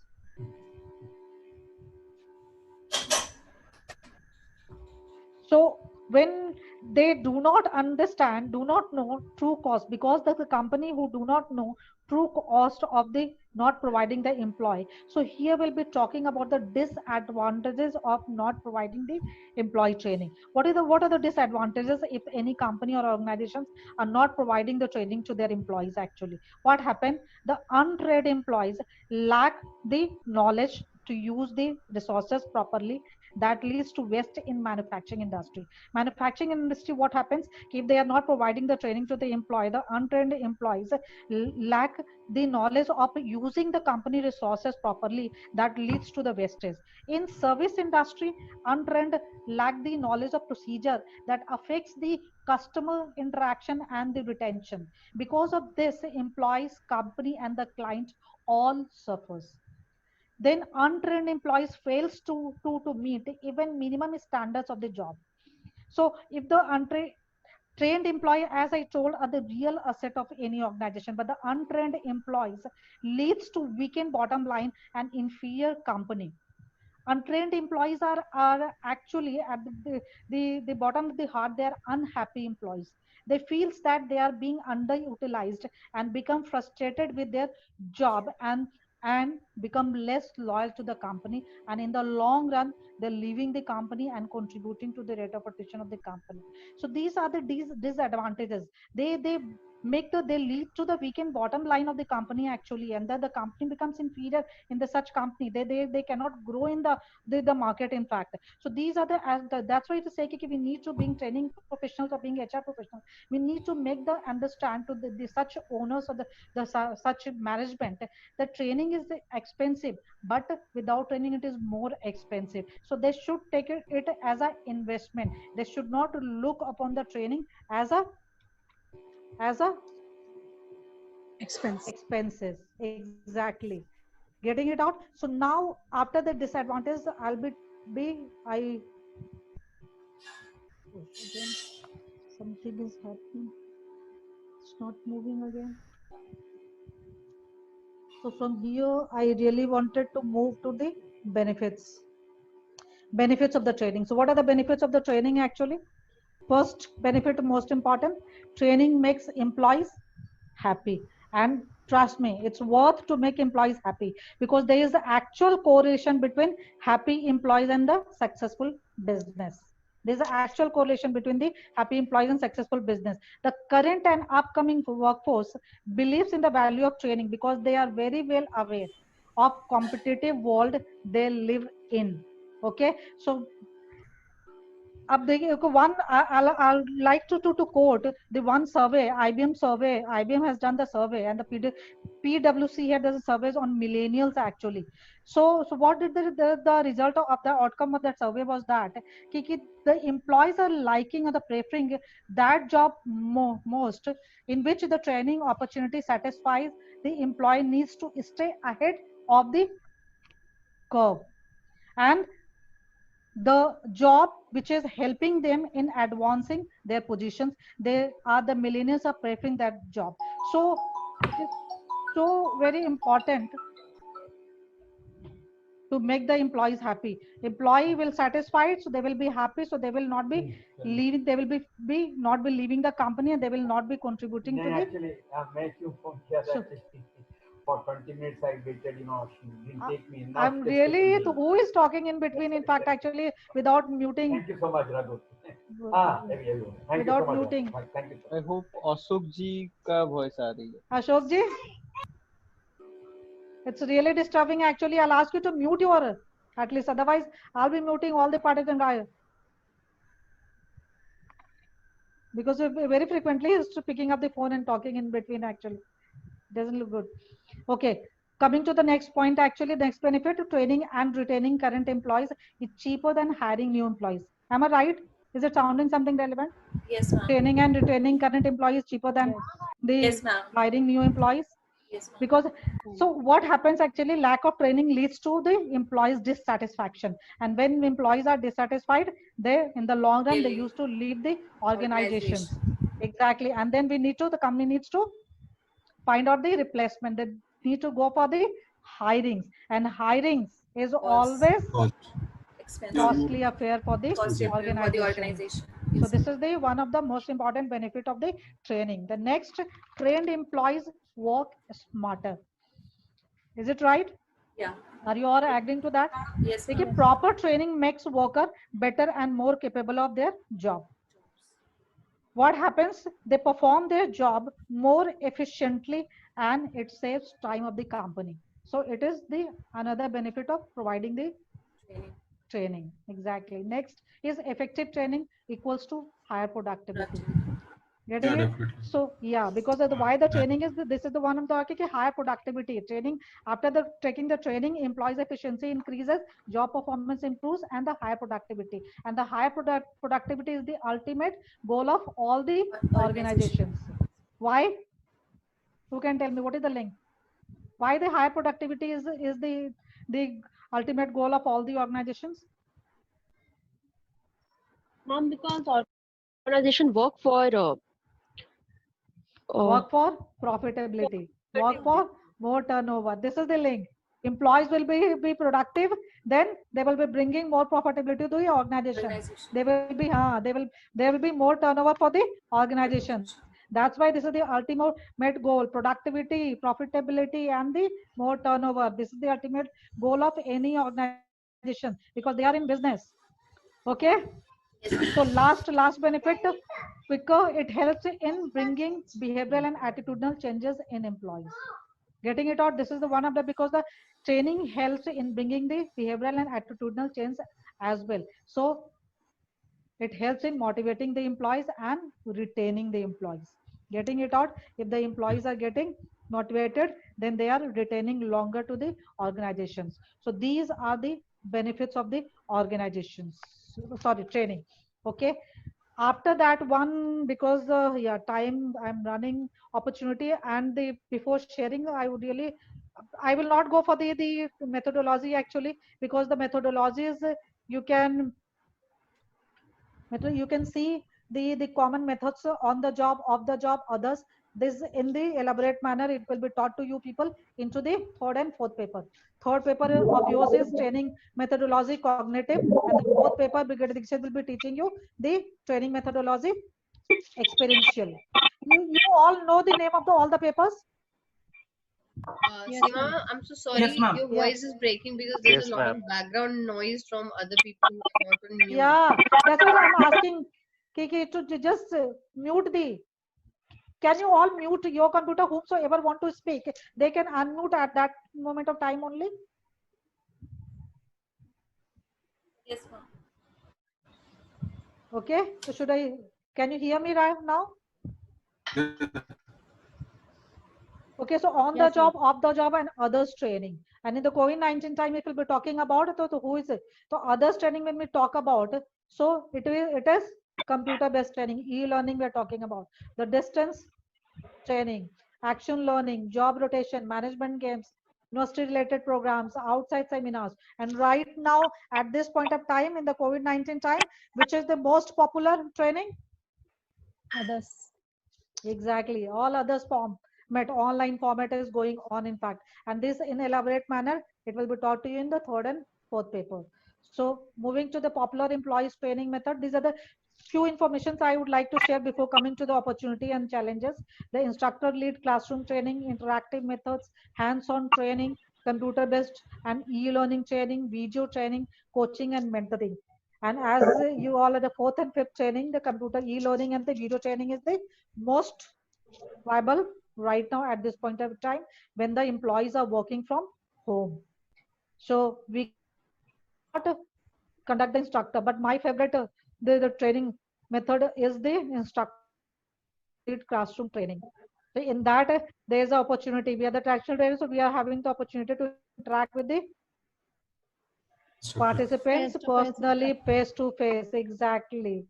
So when they do not understand, do not know true cost, because the company who do not know true cost of the not providing the employee. So here we'll be talking about the disadvantages of not providing the employee training. What are the disadvantages if any company or organizations are not providing the training to their employees? Actually, what happened? The untrained employees lack the knowledge to use the resources properly. That leads to waste in manufacturing industry. Manufacturing industry, what happens if they are not providing the training to the employee? The untrained employees lack the knowledge of using the company resources properly. That leads to the wastage. In service industry, untrained lack the knowledge of procedure that affects the customer interaction and the retention. Because of this, employees, company, and the client all suffers. Then untrained employees fails to meet even minimum standards of the job. So if the trained employee, as I told, are the real asset of any organization, but the untrained employees leads to weakened bottom line and inferior company. Untrained employees are actually at the bottom of the heart, they are unhappy employees. They feels that they are being underutilized and become frustrated with their job and become less loyal to the company, and in the long run they're leaving the company and contributing to the rate of attrition of the company. So these are the disadvantages. They they lead to the weakened bottom line of the company actually, and that the company becomes inferior in the such company. They cannot grow in the market, in fact. So these are that's why to say we need to being training professionals or being HR professionals, we need to make the understand to the such owners or the such management that training is expensive, but without training it is more expensive. So they should take it as an investment. They should not look upon the training as a expenses. Exactly, getting it out. So now after the disadvantage, I'll something is happening, it's not moving again. So from here I really wanted to move to the benefits of the training. So what are the benefits of the training actually? First benefit, most important, training makes employees happy. And trust me, it's worth to make employees happy, because there is the actual correlation between happy employees and the successful business. There's an actual correlation between the happy employees and successful business. The current and upcoming workforce believes in the value of training because they are very well aware of competitive world they live in. Okay, so अब देखिए one I'll like to quote the one survey, IBM survey. IBM has done the survey, and the PwC had the surveys on millennials actually. So what did the result of the outcome of that survey was that the employees are liking or the preferring that job most in which the training opportunity satisfies the employee needs to stay ahead of the curve, and the job which is helping them in advancing their positions. The millennials are preferring that job. So it is so very important to make the employees happy. Employee will satisfied, so they will be happy, so they will not be leaving, they will be not be leaving the company, and they will not be contributing to the actually make you for 20 minutes I waited, she didn't take me. I'm really, who is talking in between, in fact, actually, without muting? Thank you so much, Raghu. Thank without you so much. muting. Thank you. I hope Ashok ji ka voice aa rahi hai. Ashok ji, it's really disturbing actually. I'll ask you to mute your, at least, otherwise I'll be muting all the participants, because very frequently he's picking up the phone and talking in between actually. Doesn't look good. Okay, coming to the next point, actually, the next benefit of training and retaining current employees is cheaper than hiring new employees. Am I right? Is it sounding something relevant? Yes, ma'am. Training and retaining current employees cheaper than the hiring new employees? Yes, because so what happens actually, lack of training leads to the employees dissatisfaction, and when employees are dissatisfied, they in the long run they used to leave the organization. Exactly, and then the company needs to find out the replacement. They need to go for the hirings, and hirings is always costly affair for the organization. So this is the one of the most important benefit of the training. The next, trained employees work smarter. Is it right? Yeah. Are you all agreeing to that? Yes. Proper training makes worker better and more capable of their job. What happens? They perform their job more efficiently, and it saves time of the company. So it is the another benefit of providing the training. Exactly. Next is effective training equals to higher productivity. Getting it? Definitely. So yeah, because of why the training is this is the one of the higher productivity training. After taking the training, employees efficiency increases, job performance improves, and the higher productivity. And the higher productivity is the ultimate goal of all the organizations. Why? Who can tell me what is the link? Why the higher productivity is the ultimate goal of all the organizations? Ma'am, because organization work for profitability, work for more turnover. This is the link. Employees will be productive, then they will be bringing more profitability to the organization. They will be more turnover for the organization. That's why this is the ultimate goal: productivity, profitability, and the more turnover. This is the ultimate goal of any organization. organization because they are in business. Okay. So last benefit, quicker, it helps in bringing behavioral and attitudinal changes in employees. Getting it out, this is the one of the, because the training helps in bringing the behavioral and attitudinal change as well. So it helps in motivating the employees and retaining the employees. Getting it out, if the employees are getting motivated, then they are retaining longer to the organizations. So these are the benefits of the organizations, sorry, training. Okay. After that one, because yeah, time, I'm running opportunity, and the before sharing, I would really, I will not go for the methodology actually, because the methodology is, you can see the common methods on the job, off the job, others. This in the elaborate manner it will be taught to you people into the third and fourth paper. Third paper of yours is training methodology cognitive, and the fourth paper Brigadier Dixit will be teaching you the training methodology experiential. You all know the name of all the papers? Seema, I'm so sorry, Yes, ma'am. your voice is breaking because there's a lot of background noise from other people who are not on mute. Yeah, that's why I'm asking Kiki to just mute the. Can you all mute your computer? Whomsoever want to speak, they can unmute at that moment of time only. Yes, ma'am. Okay, so should I, can you hear me right now? Okay, so on the job, off the job, and others training. And in the COVID-19 time, if we'll be talking about it, so who is it? So others training, when we talk about, so it is computer-based training, e-learning we're talking about. The distance training, action learning, job rotation, management games, university-related programs, outside seminars. And right now, at this point of time, in the COVID-19 time, which is the most popular training? Others. Exactly, all others online format is going on, in fact, and this in elaborate manner it will be taught to you in the third and fourth paper. So moving to the popular employees training method, these are the few informations I would like to share before coming to the opportunity and challenges. The instructor lead classroom training, interactive methods, hands-on training, computer based and e-learning training, video training, coaching and mentoring. And as you all are the fourth and fifth training, the computer e-learning and the video training is the most viable right now at this point of time when the employees are working from home. So we not conduct the instructor, but my favorite the training method is the instructor classroom training. So in that there is an opportunity. We are the traditional trainers, so we are having the opportunity to interact with the participants personally, face to face. Exactly,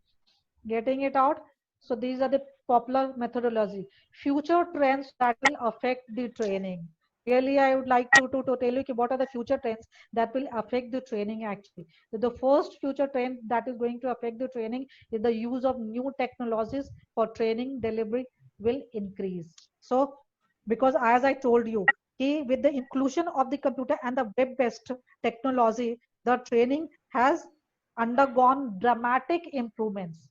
getting it out. So these are the popular methodology. Future trends that will affect the training. Really, I would like to tell you what are the future trends that will affect the training actually. So the first future trend that is going to affect the training is the use of new technologies for training delivery will increase. So because as I told you, with the inclusion of the computer and the web-based technology, the training has undergone dramatic improvements.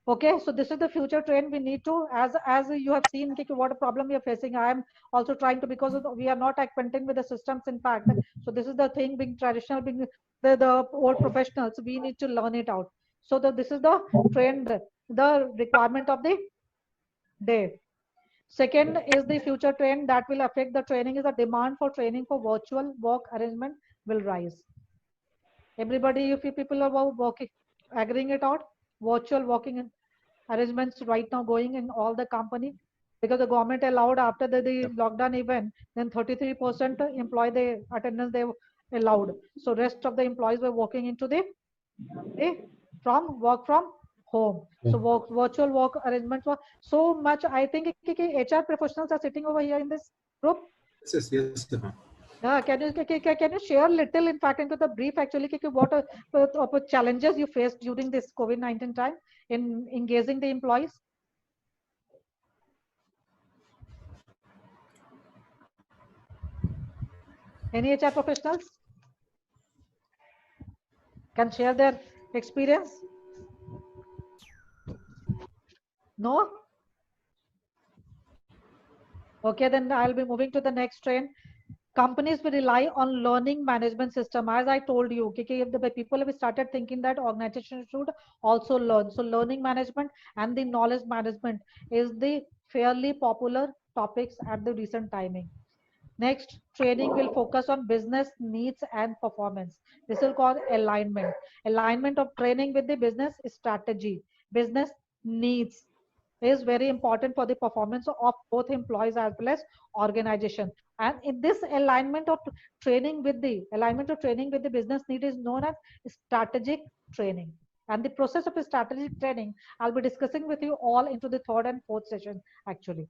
Okay, so this is the future trend we need to, as you have seen what a problem we are facing. I am also trying to, because we are not acquainted with the systems, in fact. So this is the thing, being traditional, being the old professionals, we need to learn it out. So this is the trend, the requirement of the day. Second is the future trend that will affect the training is the demand for training for virtual work arrangement will rise. Everybody, if you people are working, agreeing it out, virtual working arrangements right now going in all the company, because the government allowed after the lockdown event, then 33% employee the attendance they allowed. So rest of the employees were working into the work from home. So virtual work arrangements were so much. I think HR professionals are sitting over here in this group. Yes. Can you share little, in fact, into the brief actually, what challenges you faced during this COVID-19 time in engaging the employees? Any HR professionals can share their experience? No? Okay, then I'll be moving to the next trend. companies will rely on learning management system. As I told you, if the people have started thinking that organization should also learn. So learning management and the knowledge management is the fairly popular topics at the recent timing. Next, training will focus on business needs and performance. This will call alignment. Alignment of training with the business strategy. Business needs is very important for the performance of both employees as well as organization. And in this alignment of training with the business need is known as strategic training. And the process of strategic training, I'll be discussing with you all into the third and fourth session actually.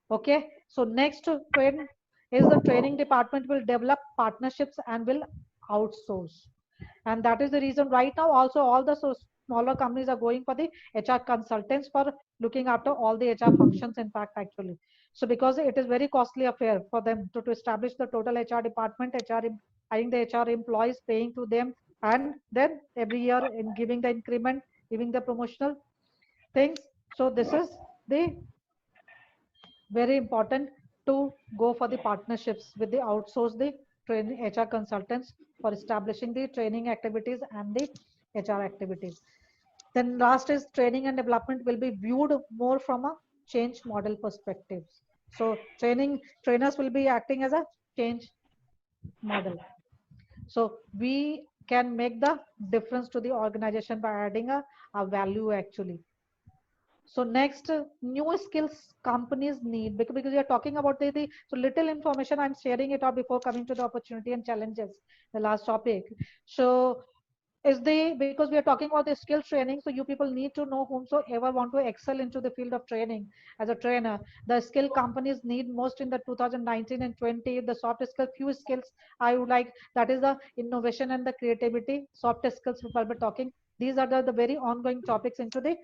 Okay, so next trend is the training department will develop partnerships and will outsource. And that is the reason right now also all the smaller companies are going for the HR consultants for looking after all the HR functions in fact actually. So because it is very costly affair for them to establish the total HR department, hiring the HR employees, paying to them, and then every year in giving the increment, giving the promotional things. So this is the very important to go for the partnerships with the outsource the training HR consultants for establishing the training activities and the HR activities. Then last is training and development will be viewed more from a change model perspective. So trainers will be acting as a change model. So we can make the difference to the organization by adding a value actually. So next, new skills companies need, because we are talking about so little information I'm sharing it out before coming to the opportunity and challenges, the last topic. So because we are talking about the skill training, so you people need to know whomsoever want to excel into the field of training as a trainer. The skill companies need most in the 2019 and 20, the soft skill, few skills I would like, that is the innovation and the creativity, soft skills we'll be talking. These are the very ongoing topics into the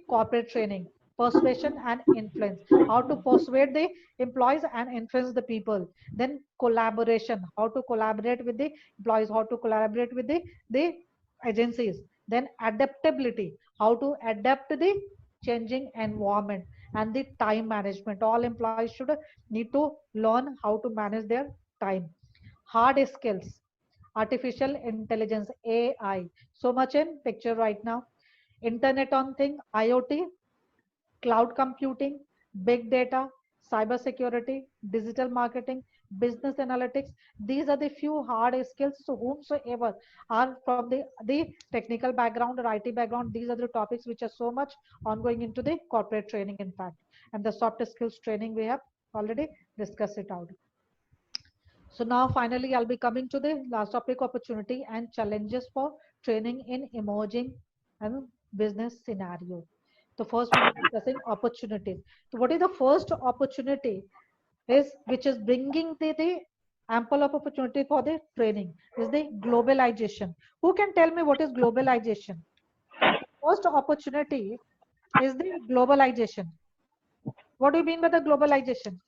corporate training. Persuasion and influence, how to persuade the employees and influence the people. Then collaboration, how to collaborate with the employees, how to collaborate with the agencies. Then adaptability, how to adapt to the changing environment. And the time management, all employees should need to learn how to manage their time. Hard skills, artificial intelligence, AI, so much in picture right now. Internet on thing, IoT, cloud computing, big data, cyber security, digital marketing, business analytics. These are the few hard skills. So whomsoever are from the technical background or IT background, these are the topics which are so much ongoing into the corporate training in fact. And the soft skills training we have already discussed it out. So now finally I'll be coming to the last topic, opportunity and challenges for training in emerging and business scenario. So first we'll be discussing opportunities. So what is the first opportunity which is bringing the ample of opportunity for the training is the globalization. Who can tell me what is globalization? First opportunity is the globalization. What do you mean by the globalization?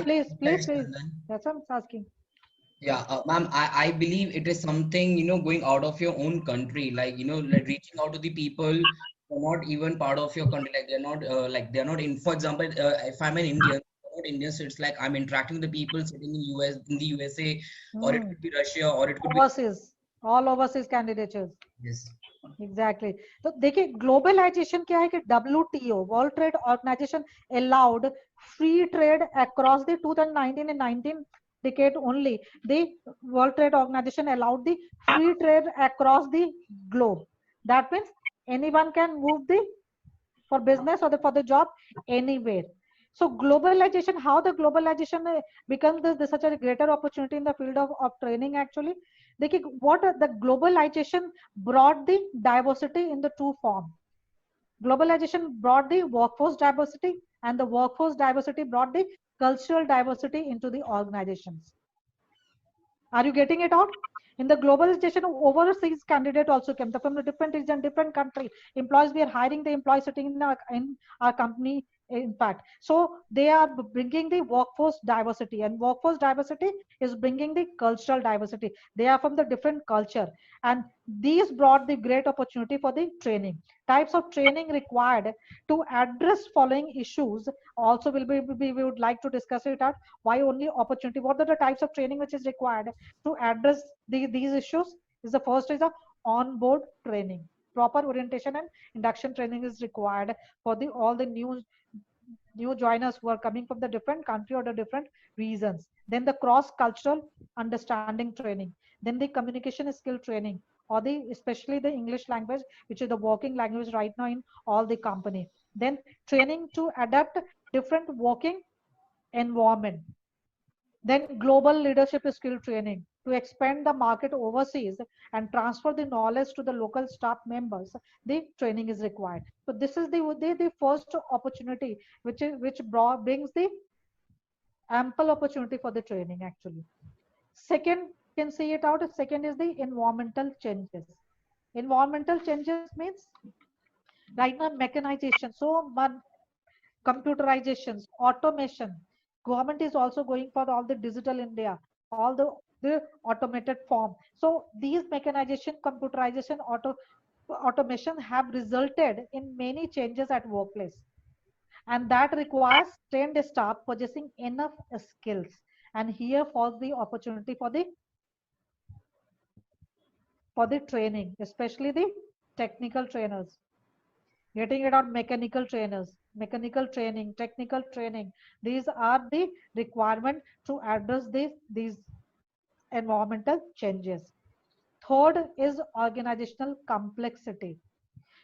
Please. That's what I'm asking. Yeah, ma'am, I believe it is something, going out of your own country, like, like reaching out to the people who are not even part of your country, like they're not in, for example, if I'm an Indian, not Indian, so it's like I'm interacting with the people sitting in the USA, or it could be Russia, or it could overseas, all overseas candidatures. Yes. Exactly. So देखिए globalization क्या है कि WTO, World Trade Organization allowed free trade across the 2019 and 19 decade only. The World Trade Organization allowed the free trade across the globe. That means anyone can move for business or for the job anywhere. So globalization, how the globalization becomes such a greater opportunity in the field of training actually. What the globalization brought the diversity in the two form. Globalization brought the workforce diversity, and the workforce diversity brought the cultural diversity into the organizations. Are you getting it out? In the globalization, overseas candidate also came from a different region, different country. Employees, we are hiring the employees sitting in our company in fact. So they are bringing the workforce diversity, and workforce diversity is bringing the cultural diversity. They are from the different culture, and these brought the great opportunity for the training. Types of training required to address following issues also will be, we would like to discuss it out. Why only opportunity? What are the types of training which is required to address these issues? Is the first is a on-board training. Proper orientation and induction training is required for the all the new joiners who are coming from the different country or the different regions. Then the cross-cultural understanding training. Then the communication skill training, or the especially the English language, which is the working language right now in all the company. Then training to adapt different working environment. Then global leadership skill training to expand the market overseas and transfer the knowledge to the local staff members. The training is required. So this is the first opportunity which brings the ample opportunity for the training actually. Second, can see it out. Second is the environmental changes. Environmental changes means right now mechanization, so computerizations, automation. Government is also going for all the digital India, all the automated form. So these mechanization, computerization, automation have resulted in many changes at workplace, and that requires trained staff possessing enough skills. And here falls the opportunity for the training, especially the technical trainers. Getting it on mechanical trainers, mechanical training, technical training. These are the requirement to address these environmental changes. Third is organizational complexity.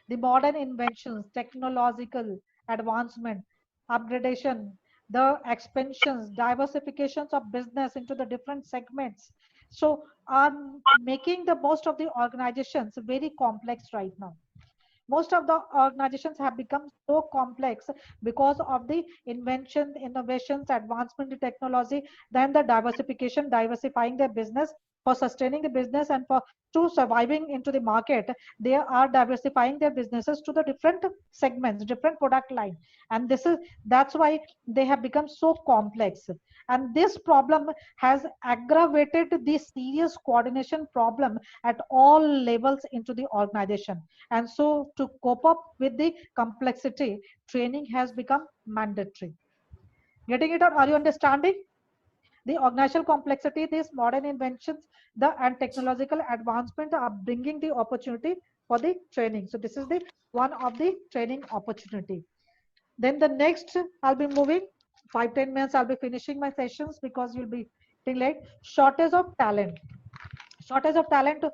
The modern inventions, technological advancement, upgradation, the expansions, diversifications of business into the different segments. So are making the most of the organizations very complex right now. Most of the organizations have become so complex because of the invention, innovations, advancement in technology, then the diversifying their business for sustaining the business and for to surviving into the market. They are diversifying their businesses to the different segments, different product line, and that's why they have become so complex. And this problem has aggravated the serious coordination problem at all levels into the organization. And so to cope up with the complexity, training has become mandatory. Getting it out? Are you understanding? The organizational complexity, these modern inventions, and technological advancement are bringing the opportunity for the training. So this is the one of the training opportunity. Then the next, I'll be moving 5-10 minutes. I'll be finishing my sessions because you'll be getting late. Shortage of talent. Shortage of talent.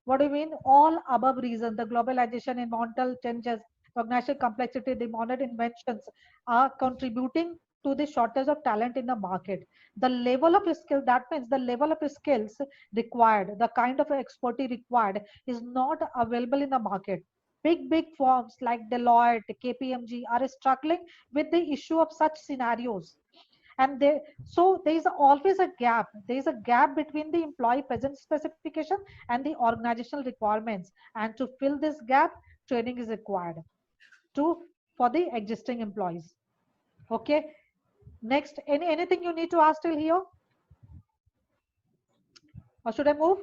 What do you mean? All above reasons, the globalization, environmental changes, organizational complexity, the modern inventions are contributing to the shortage of talent in the market. The level of skill, that means the level of skills required, the kind of expertise required is not available in the market. Big firms like Deloitte, KPMG are struggling with the issue of such scenarios. And so there is always a gap. There is a gap between the employee present specification and the organizational requirements. And to fill this gap, training is required for the existing employees. Okay. Next, anything you need to ask till here? Or should I move?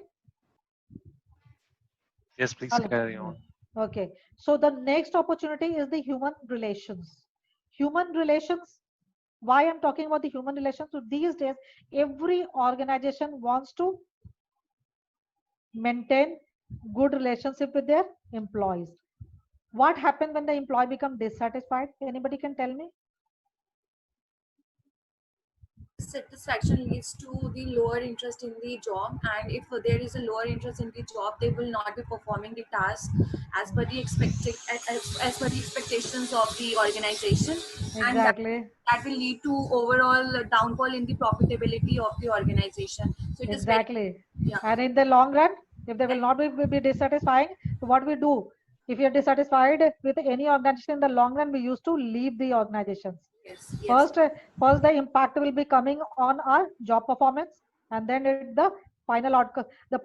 Yes, please carry on. Okay. So the next opportunity is the human relations. Human relations. Why I'm talking about the human relations? So these days, every organization wants to maintain good relationship with their employees. What happens when the employee becomes dissatisfied? Anybody can tell me? Satisfaction leads to the lower interest in the job, and if there is a lower interest in the job, they will not be performing the task as per the expectations of the organization. Exactly. And that will lead to overall downfall in the profitability of the organization. So it exactly. is very, And in the long run, if they will not be dissatisfying, so what we do? If you're dissatisfied with any organization in the long run, we used to leave the organizations. Yes. First, the impact will be coming on our job performance, and then the final outcome, the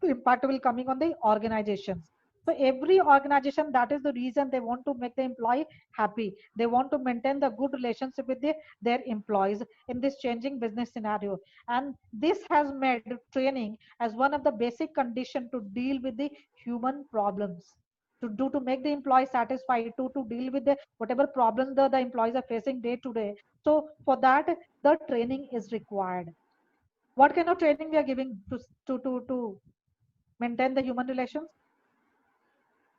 impact will coming on the organizations. So every organization, that is the reason they want to make the employee happy. They want to maintain the good relationship with their employees in this changing business scenario. And this has made training as one of the basic conditions to deal with the human problems. To make the employee satisfied, to deal with the whatever problems the employees are facing day to day. So for that, the training is required. What kind of training we are giving to maintain the human relations?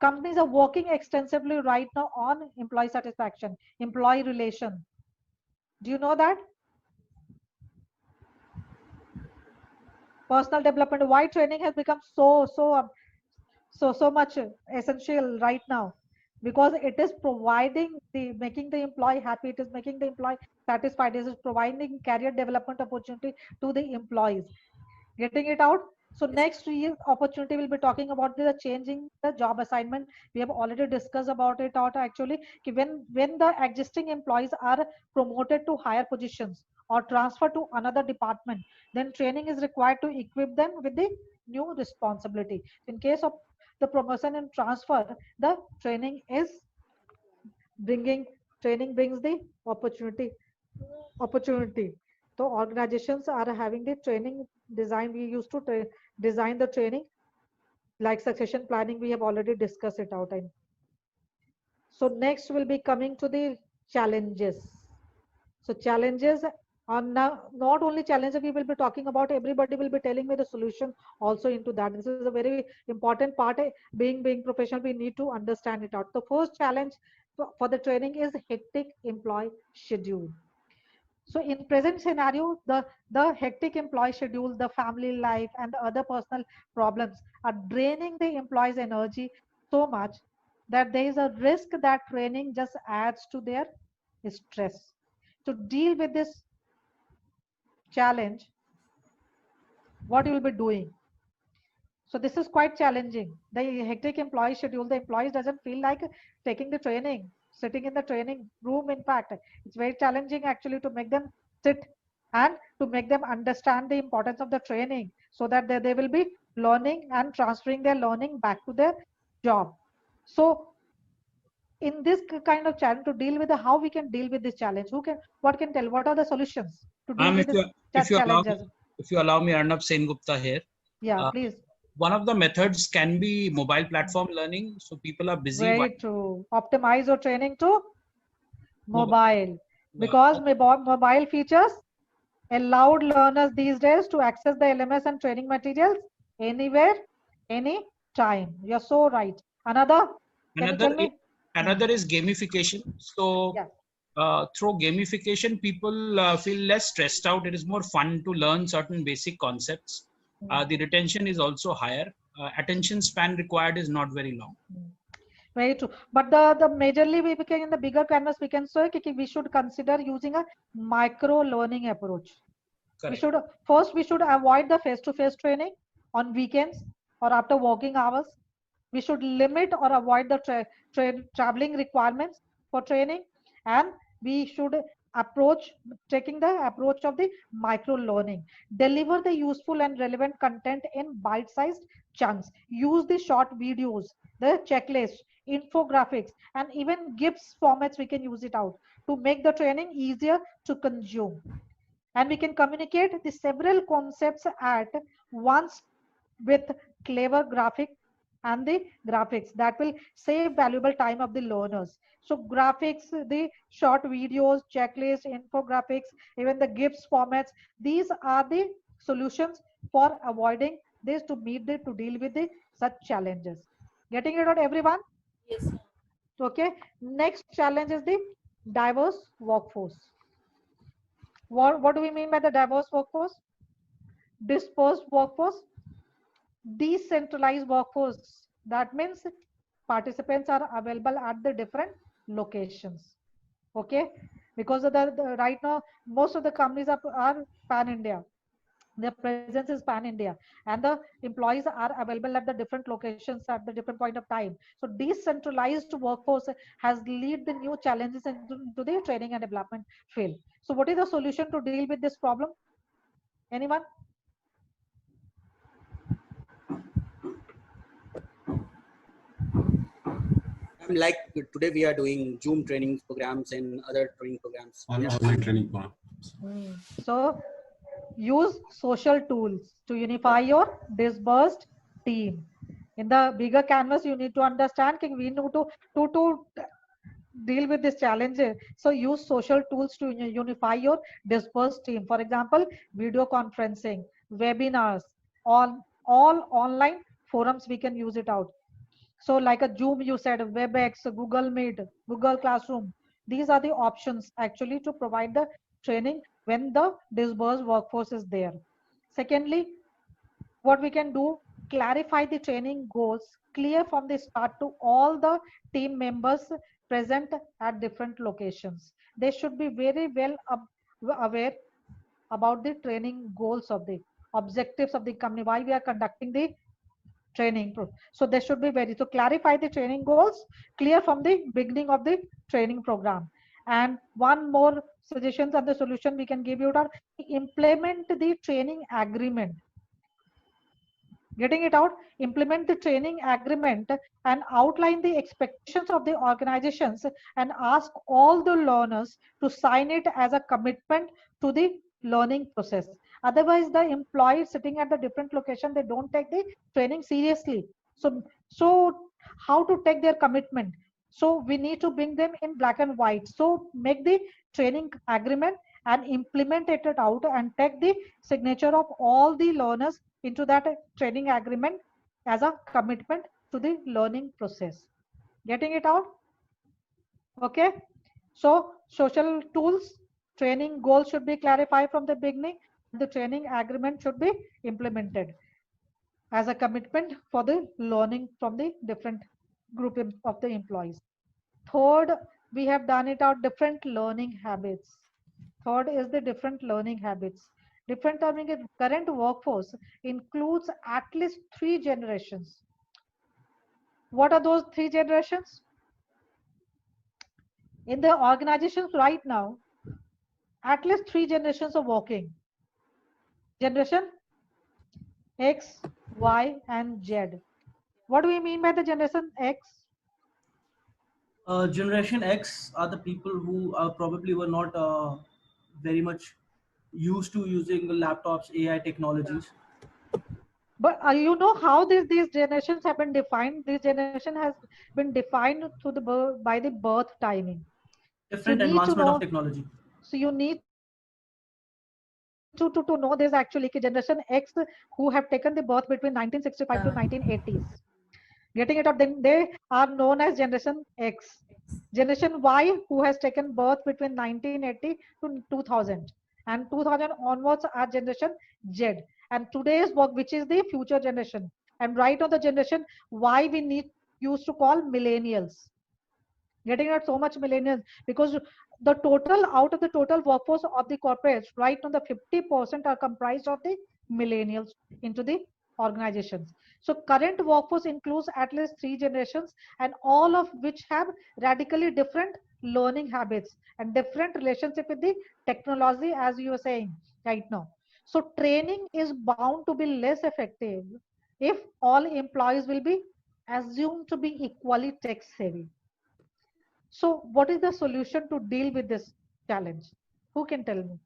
Companies are working extensively right now on employee satisfaction, employee relation. Do you know that? Personal development, why training has become so much essential right now? Because it is providing making the employee happy, it is making the employee satisfied, it is providing career development opportunity to the employees. Getting it out? So next real opportunity we'll be talking about the changing the job assignment. We have already discussed about it out actually. When the existing employees are promoted to higher positions or transferred to another department, then training is required to equip them with the new responsibility. In case of the promotion and transfer, the training brings the opportunity. So organizations are having the training design. We used to design the training like succession planning. We have already discussed it out. So next will be coming to the challenges. So challenges are now not only challenges we will be talking about, everybody will be telling me the solution also into that. This is a very important part. Being professional, we need to understand it out. The first challenge for the training is hectic employee schedule. So in present scenario, the hectic employee schedule, the family life and the other personal problems are draining the employee's energy so much that there is a risk that training just adds to their stress. To deal with this challenge, what you will be doing? So this is quite challenging. The hectic employee schedule, the employees doesn't feel like taking the training, sitting in the training room. In fact, it's very challenging actually to make them sit and to make them understand the importance of the training so that they will be learning and transferring their learning back to their job. So in this kind of challenge, to deal with how we can deal with this challenge, what can tell, what are the solutions to deal with this challenges? If you allow me, Arnab Sengupta here. Yeah, please. One of the methods can be mobile platform learning. So people are busy. Very true. Optimize your training to mobile. Because mobile features allowed learners these days to access the LMS and training materials anywhere, anytime. You're so right. Another is gamification. So through gamification, people feel less stressed out. It is more fun to learn certain basic concepts. The retention is also higher. Attention span required is not very long. Very true. But the majorly we can in the bigger canvas we can say we should consider using a micro learning approach. Correct. We should avoid the face-to-face training on weekends or after working hours. We should limit or avoid the traveling requirements for training, and we should taking the approach of the micro learning. Deliver the useful and relevant content in bite-sized chunks. Use the short videos, the checklist, infographics, and even GIFs formats. We can use it out to make the training easier to consume. And we can communicate the several concepts at once with clever graphics that will save valuable time of the learners. So graphics, the short videos, checklists, infographics, even the GIFs formats, these are the solutions for avoiding this to deal with such challenges. Getting it out, everyone? Yes. Okay. Next challenge is the diverse workforce. What do we mean by the diverse workforce? Dispersed workforce, decentralized workforce. That means participants are available at the different locations. Okay, because of the right now most of the companies are pan-India. Their presence is pan-India, and the employees are available at the different locations at the different point of time. So decentralized workforce has led the new challenges into the training and development field. So what is the solution to deal with this problem? Anyone? Like today we are doing Zoom training programs and other training programs. Online training programs. So use social tools to unify your dispersed team. In the bigger canvas, you need to understand we need to deal with this challenge. So use social tools to unify your dispersed team. For example, video conferencing, webinars, all online forums, we can use it out. So like a Zoom, you said, WebEx, Google Meet, Google Classroom. These are the options actually to provide the training when the dispersed workforce is there. Secondly, what we can do, clarify the training goals, clear from the start to all the team members present at different locations. They should be very well aware about the training goals of the objectives of the company, why we are conducting the training. So they should be very, so clarify the training goals, clear from the beginning of the training program. And one more suggestions and the solution we can give you are implement the training agreement. Getting it out, implement the training agreement and outline the expectations of the organizations and ask all the learners to sign it as a commitment to the learning process. Otherwise, the employees sitting at the different location, they don't take the training seriously. So how to take their commitment? So we need to bring them in black and white. So make the training agreement and implement it out and take the signature of all the learners into that training agreement as a commitment to the learning process. Getting it out? Okay. So social tools, training goals should be clarified from the beginning. The training agreement should be implemented as a commitment for the learning from the different group of the employees. Third, we have done it out different learning habits. Third is the different learning habits. Different learning in current workforce includes at least 3 generations. What are those 3 generations? In the organizations right now, at least 3 generations are working. Generation X, Y, and Z. What do we mean by the generation X? Generation X are the people who probably were not very much used to using laptops, AI technologies. But you know how these generations have been defined? This generation has been defined through by the birth timing. Different advancement of technology. So you need to know this actually, generation X who have taken the birth between 1965 to 1980s. Getting it up, then they are known as generation X. Generation Y who has taken birth between 1980 to 2000, and 2000 onwards are generation Z. And today's work, which is the future generation, and right on the generation Y we used to call millennials. Getting at so much millennials, because the total out of the total workforce of the corporates, right on the 50% are comprised of the millennials into the organizations. So current workforce includes at least 3 generations, and all of which have radically different learning habits and different relationship with the technology, as you are saying right now. So training is bound to be less effective if all employees will be assumed to be equally tech savvy. So what is the solution to deal with this challenge? Who can tell me?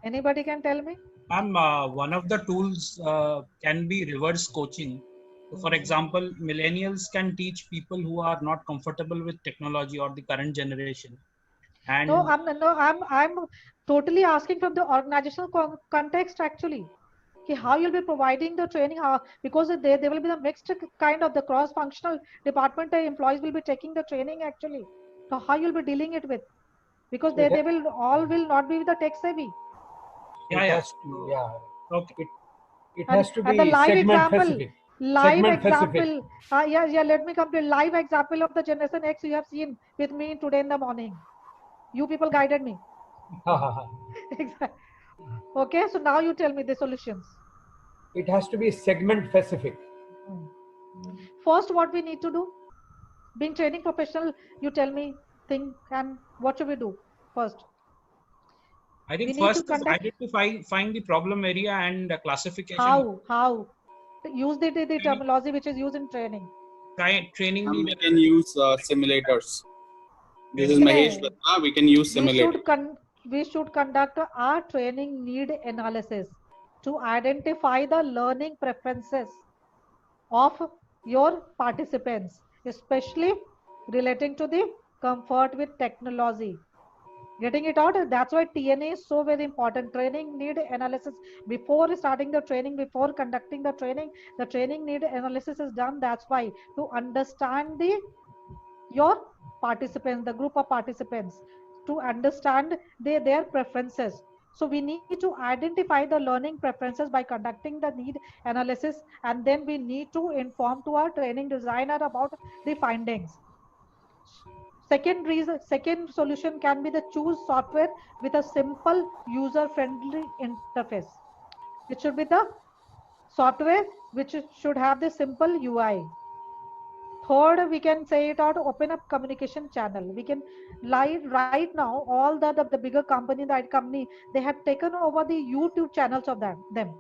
Anybody can tell me? One of the tools can be reverse coaching. For example, millennials can teach people who are not comfortable with technology or the current generation. And I'm totally asking from the organizational context actually. How you'll be providing the training, because there will be the mixed kind of the cross-functional department employees will be taking the training actually. So how you'll be dealing it with, because they will not be the tech savvy. Yeah. Okay. It has to be the live segment example. specific. Live Segment example. specific. Yeah. Let me come to live example of the generation X you have seen with me today in the morning. You people guided me. Exactly. Okay, so now you tell me the solutions. It has to be segment specific. First, what we need to do, being training professional, you tell me, think, and what should we do first? I think We need first to is conduct find the problem area and classification. how use the terminology which is used in training. Training We need can use simulators. This is Mahesh Verma. We can use simulators. We should conduct our training need analysis to identify the learning preferences of your participants, especially relating to the comfort with technology. Getting it out, that's why TNA is so very important. Training need analysis before starting the training, before conducting the training need analysis is done. That's why, to understand your participants, the group of participants, to understand their preferences. So we need to identify the learning preferences by conducting the need analysis, and then we need to inform to our training designer about the findings. Second solution can be the choose software with a simple user-friendly interface. It should be the software which should have the simple UI. Third, we can say it out, open up communication channel. We can right now, all the bigger company, the IT company, they have taken over the YouTube channels of them.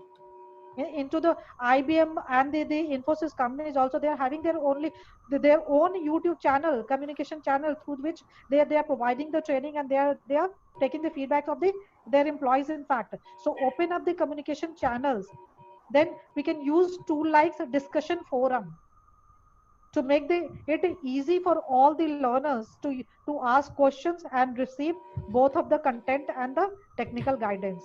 Into the IBM and the Infosys companies also, they are having their own YouTube channel, communication channel, through which they are providing the training, and they are taking the feedback of their employees, in fact. So open up the communication channels. Then we can use tool like a discussion forum to make it easy for all the learners to ask questions and receive both of the content and the technical guidance.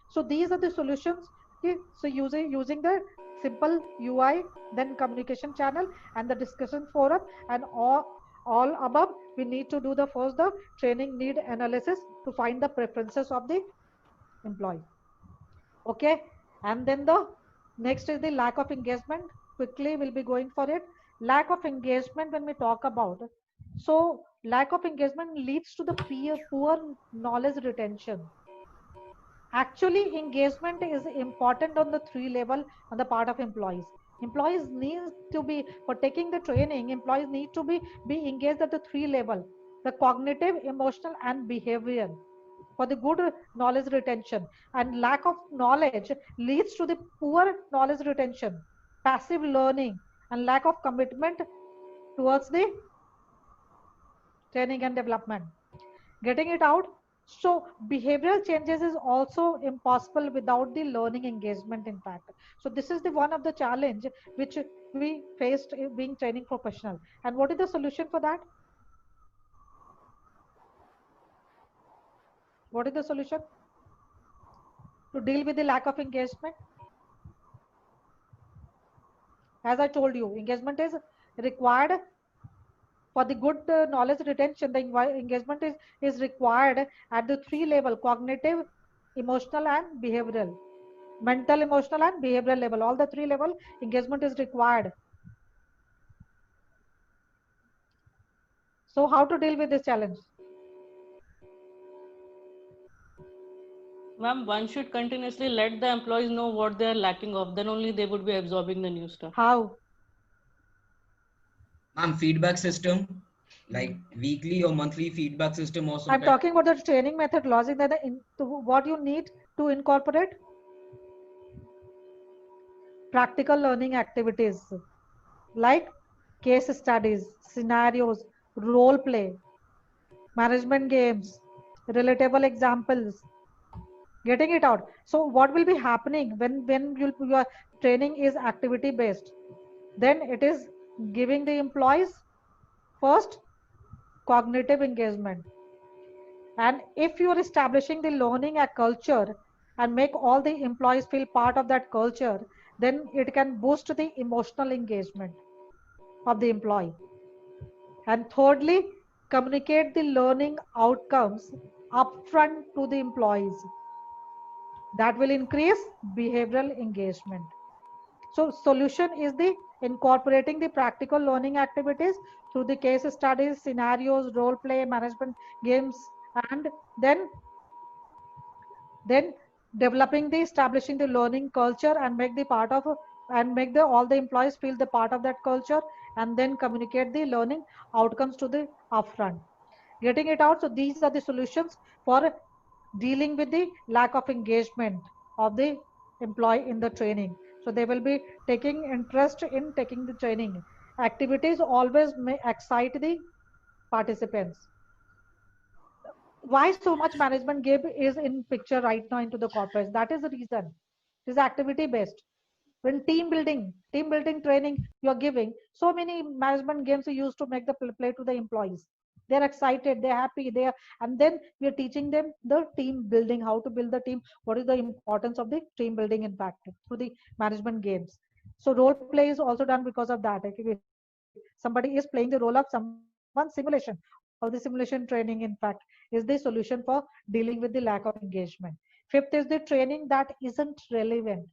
So these are the solutions. Okay? So using the simple UI, then communication channel and the discussion forum, and all above, we need to do the training need analysis to find the preferences of the employee. Okay, and then the next is the lack of engagement. Quickly we'll be going for it. Lack of engagement, when we talk about, so lack of engagement leads to the poor knowledge retention. Actually, engagement is important on the 3 level on the part of employees. Employees need to be, for taking the training, employees need to be engaged at the 3 level: the cognitive, emotional and behavioral, for the good knowledge retention. And lack of knowledge leads to the poor knowledge retention, passive learning, and lack of commitment towards the training and development. Getting it out, so behavioral changes is also impossible without the learning engagement, in fact. So this is the one of the challenge which we faced being training professional. And what is the solution for that? What is the solution to deal with the lack of engagement? As I told you, engagement is required for the good knowledge retention. The engagement is required at the 3 level: cognitive, emotional and behavioral. Mental, emotional and behavioral level, all the 3 level engagement is required. So how to deal with this challenge? Ma'am, one should continuously let the employees know what they are lacking of, then only they would be absorbing the new stuff. How? Ma'am, feedback system, like weekly or monthly feedback system also. I'm talking about the training methodology, that what you need to incorporate: practical learning activities like case studies, scenarios, role play, management games, relatable examples. Getting it out. So what will be happening when your training is activity based? Then it is giving the employees first cognitive engagement. And if you are establishing the learning a culture and make all the employees feel part of that culture, then it can boost the emotional engagement of the employee. And thirdly, communicate the learning outcomes upfront to the employees. That will increase behavioral engagement. So solution is the incorporating the practical learning activities through the case studies, scenarios, role play, management games, and then developing establishing the learning culture and make the part of all the employees feel the part of that culture, and then communicate the learning outcomes to the upfront. Getting it out. So these are the solutions for dealing with the lack of engagement of the employee in the training. So they will be taking interest in taking the training. Activities always may excite the participants. Why so much management game is in picture right now into the corporates? That is the reason. It is activity based. When team building training you are giving, so many management games are used to make the play to the employees. They're excited, they're happy, and then we are teaching them the team building, how to build the team, what is the importance of the team building in fact through the management games. So role play is also done because of that. Like if somebody is playing the role of someone, simulation of the simulation training in fact is the solution for dealing with the lack of engagement. Fifth is the training that isn't relevant.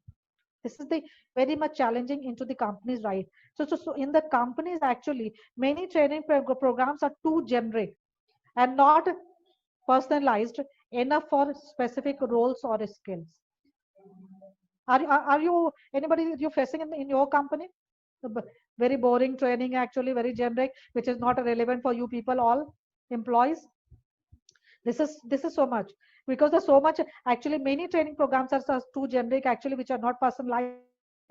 This is the very much challenging into the companies, right? So in the companies, actually, many training programs are too generic and not personalized enough for specific roles or skills. Are you anybody you facing in your company? Very boring training, actually very generic, which is not relevant for you people, all employees. This is so much because there's so much. Actually, many training programs are too generic, actually, which are not personalized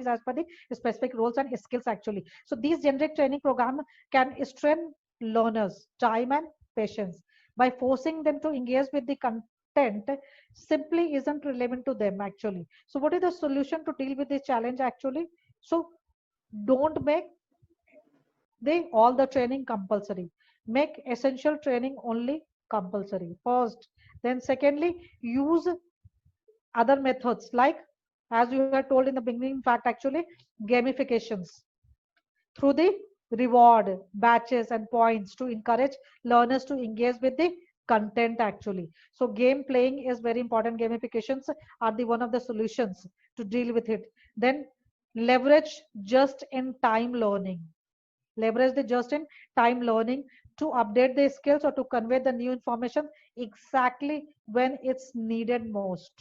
as per the specific roles and skills, actually. So these generic training program can strain learners time and patience by forcing them to engage with the content simply isn't relevant to them, actually. So what is the solution to deal with this challenge, actually? So don't make all the training compulsory. Make essential training only compulsory first. Then secondly, use other methods like, as you were told in the beginning, in fact, actually gamifications through the reward batches and points to encourage learners to engage with the content, actually. So game playing is very important. Gamifications are the one of the solutions to deal with it. Then leverage just in time learning. Leverage the just in time learning to update the skills or to convey the new information exactly when it's needed most.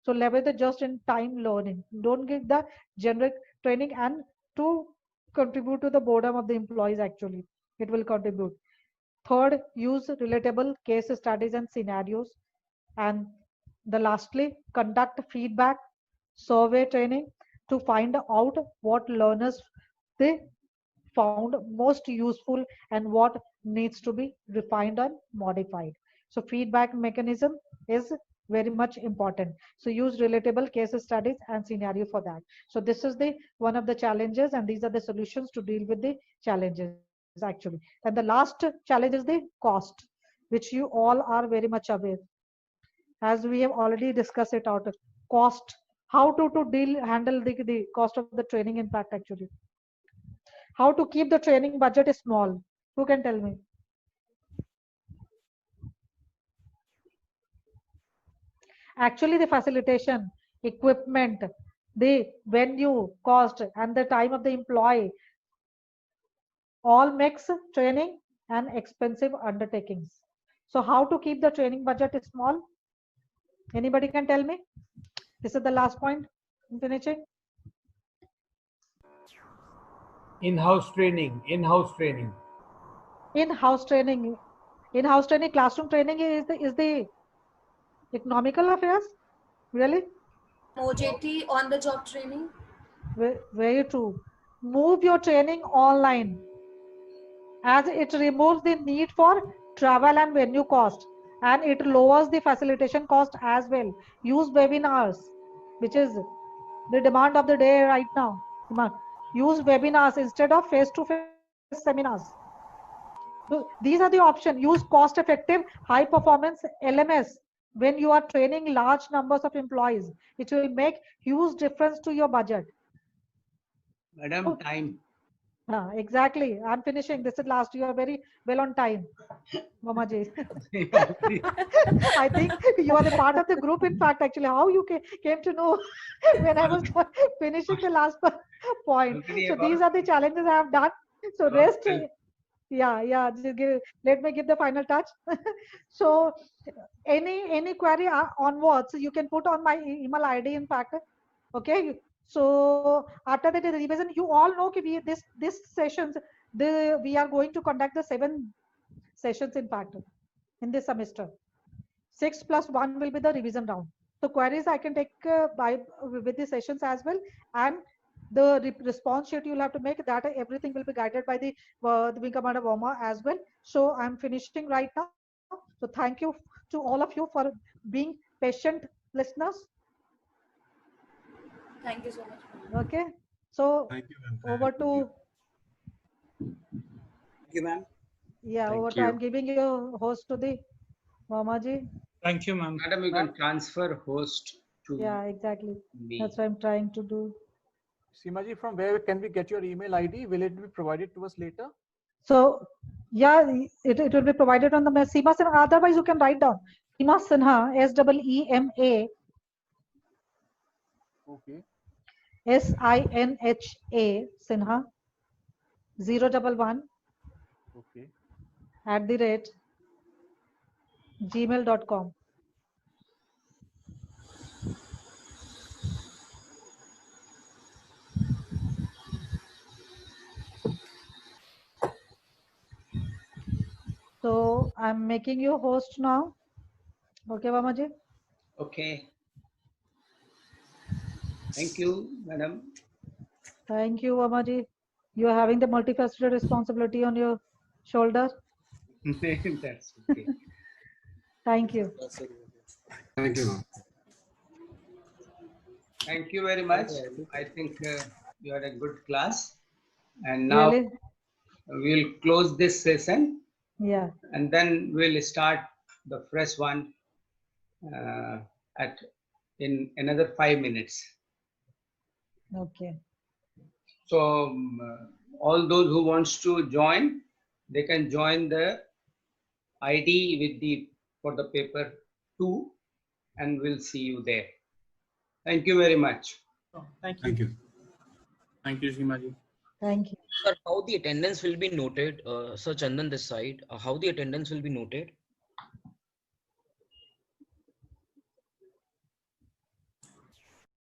So leverage the just in time learning. Don't give the generic training and to contribute to the boredom of the employees, actually. It will contribute. Third, use relatable case studies and scenarios. And the lastly, conduct feedback survey training to find out what learners they found most useful and what needs to be refined and modified. So feedback mechanism is very much important. So use relatable case studies and scenario for that. So this is the one of the challenges, and these are the solutions to deal with the challenges, actually. And the last challenge is the cost, which you all are very much aware, as we have already discussed it out. Cost, how to handle the cost of the training impact, actually. How to keep the training budget small? Who can tell me? Actually, the facilitation, equipment, the venue, cost, and the time of the employee all makes training an expensive undertakings. So how to keep the training budget small? Anybody can tell me? This is the last point. I'm finishing. In-house training. In-house training. In-house training. In-house training, classroom training is the economical affairs, really? OJT, on the job training. Very true. Move your training online, as it removes the need for travel and venue cost, and it lowers the facilitation cost as well. Use webinars, which is the demand of the day right now. Use webinars instead of face-to-face seminars. So these are the options. Use cost-effective, high-performance LMS when you are training large numbers of employees. It will make huge difference to your budget. Madam, time. Exactly. I'm finishing. This is last. You are very well on time, Mama Ji. I think you are the part of the group. In fact, actually, how you came to know when I was finishing the last point. So these are the challenges I have done. So rest. Yeah. Let me give the final touch. So any query onwards, you can put on my email ID. In fact, okay. So after that revision, you all know that this sessions we are going to conduct the 7 sessions in fact in this semester. 6 plus 1 will be the revision round. So queries I can take with the sessions as well, and the response sheet you'll have to make that everything will be guided by the Wing Commander Verma as well. So I'm finishing right now. So thank you to all of you for being patient listeners. Thank you so much. Okay. So Thank you, ma'am. over to. Thank you, ma'am. Yeah, Thank over to you. I'm giving you host to the Mamaji. Thank you, ma'am. Madam, you can transfer host to Yeah, exactly. me. That's what I'm trying to do. Seemaji, from where can we get your email ID? Will it be provided to us later? So, yeah, it will be provided on the Seema Sinha. Otherwise, you can write down Seema Sinha, SEEMA. Okay. SINHA Sinha 011 Okay. @gmail.com. So I'm making you host now. Okay, Vamaji? Okay. Thank you, madam. Thank you, Vamaji. You are having the multifaceted responsibility on your shoulder. That's okay. Thank you. Thank you, ma'am. Thank you very much. I think you had a good class. And now Really? we'll close this session. Yeah. And then we'll start the fresh one in another 5 minutes. Okay. So all those who wants to join, they can join the ID with for the paper 2, and we'll see you there. Thank you very much. Thank you. Thank you. Thank you, Seemaji. Thank you. Sir, how the attendance will be noted? Sir Chandan this side, how the attendance will be noted?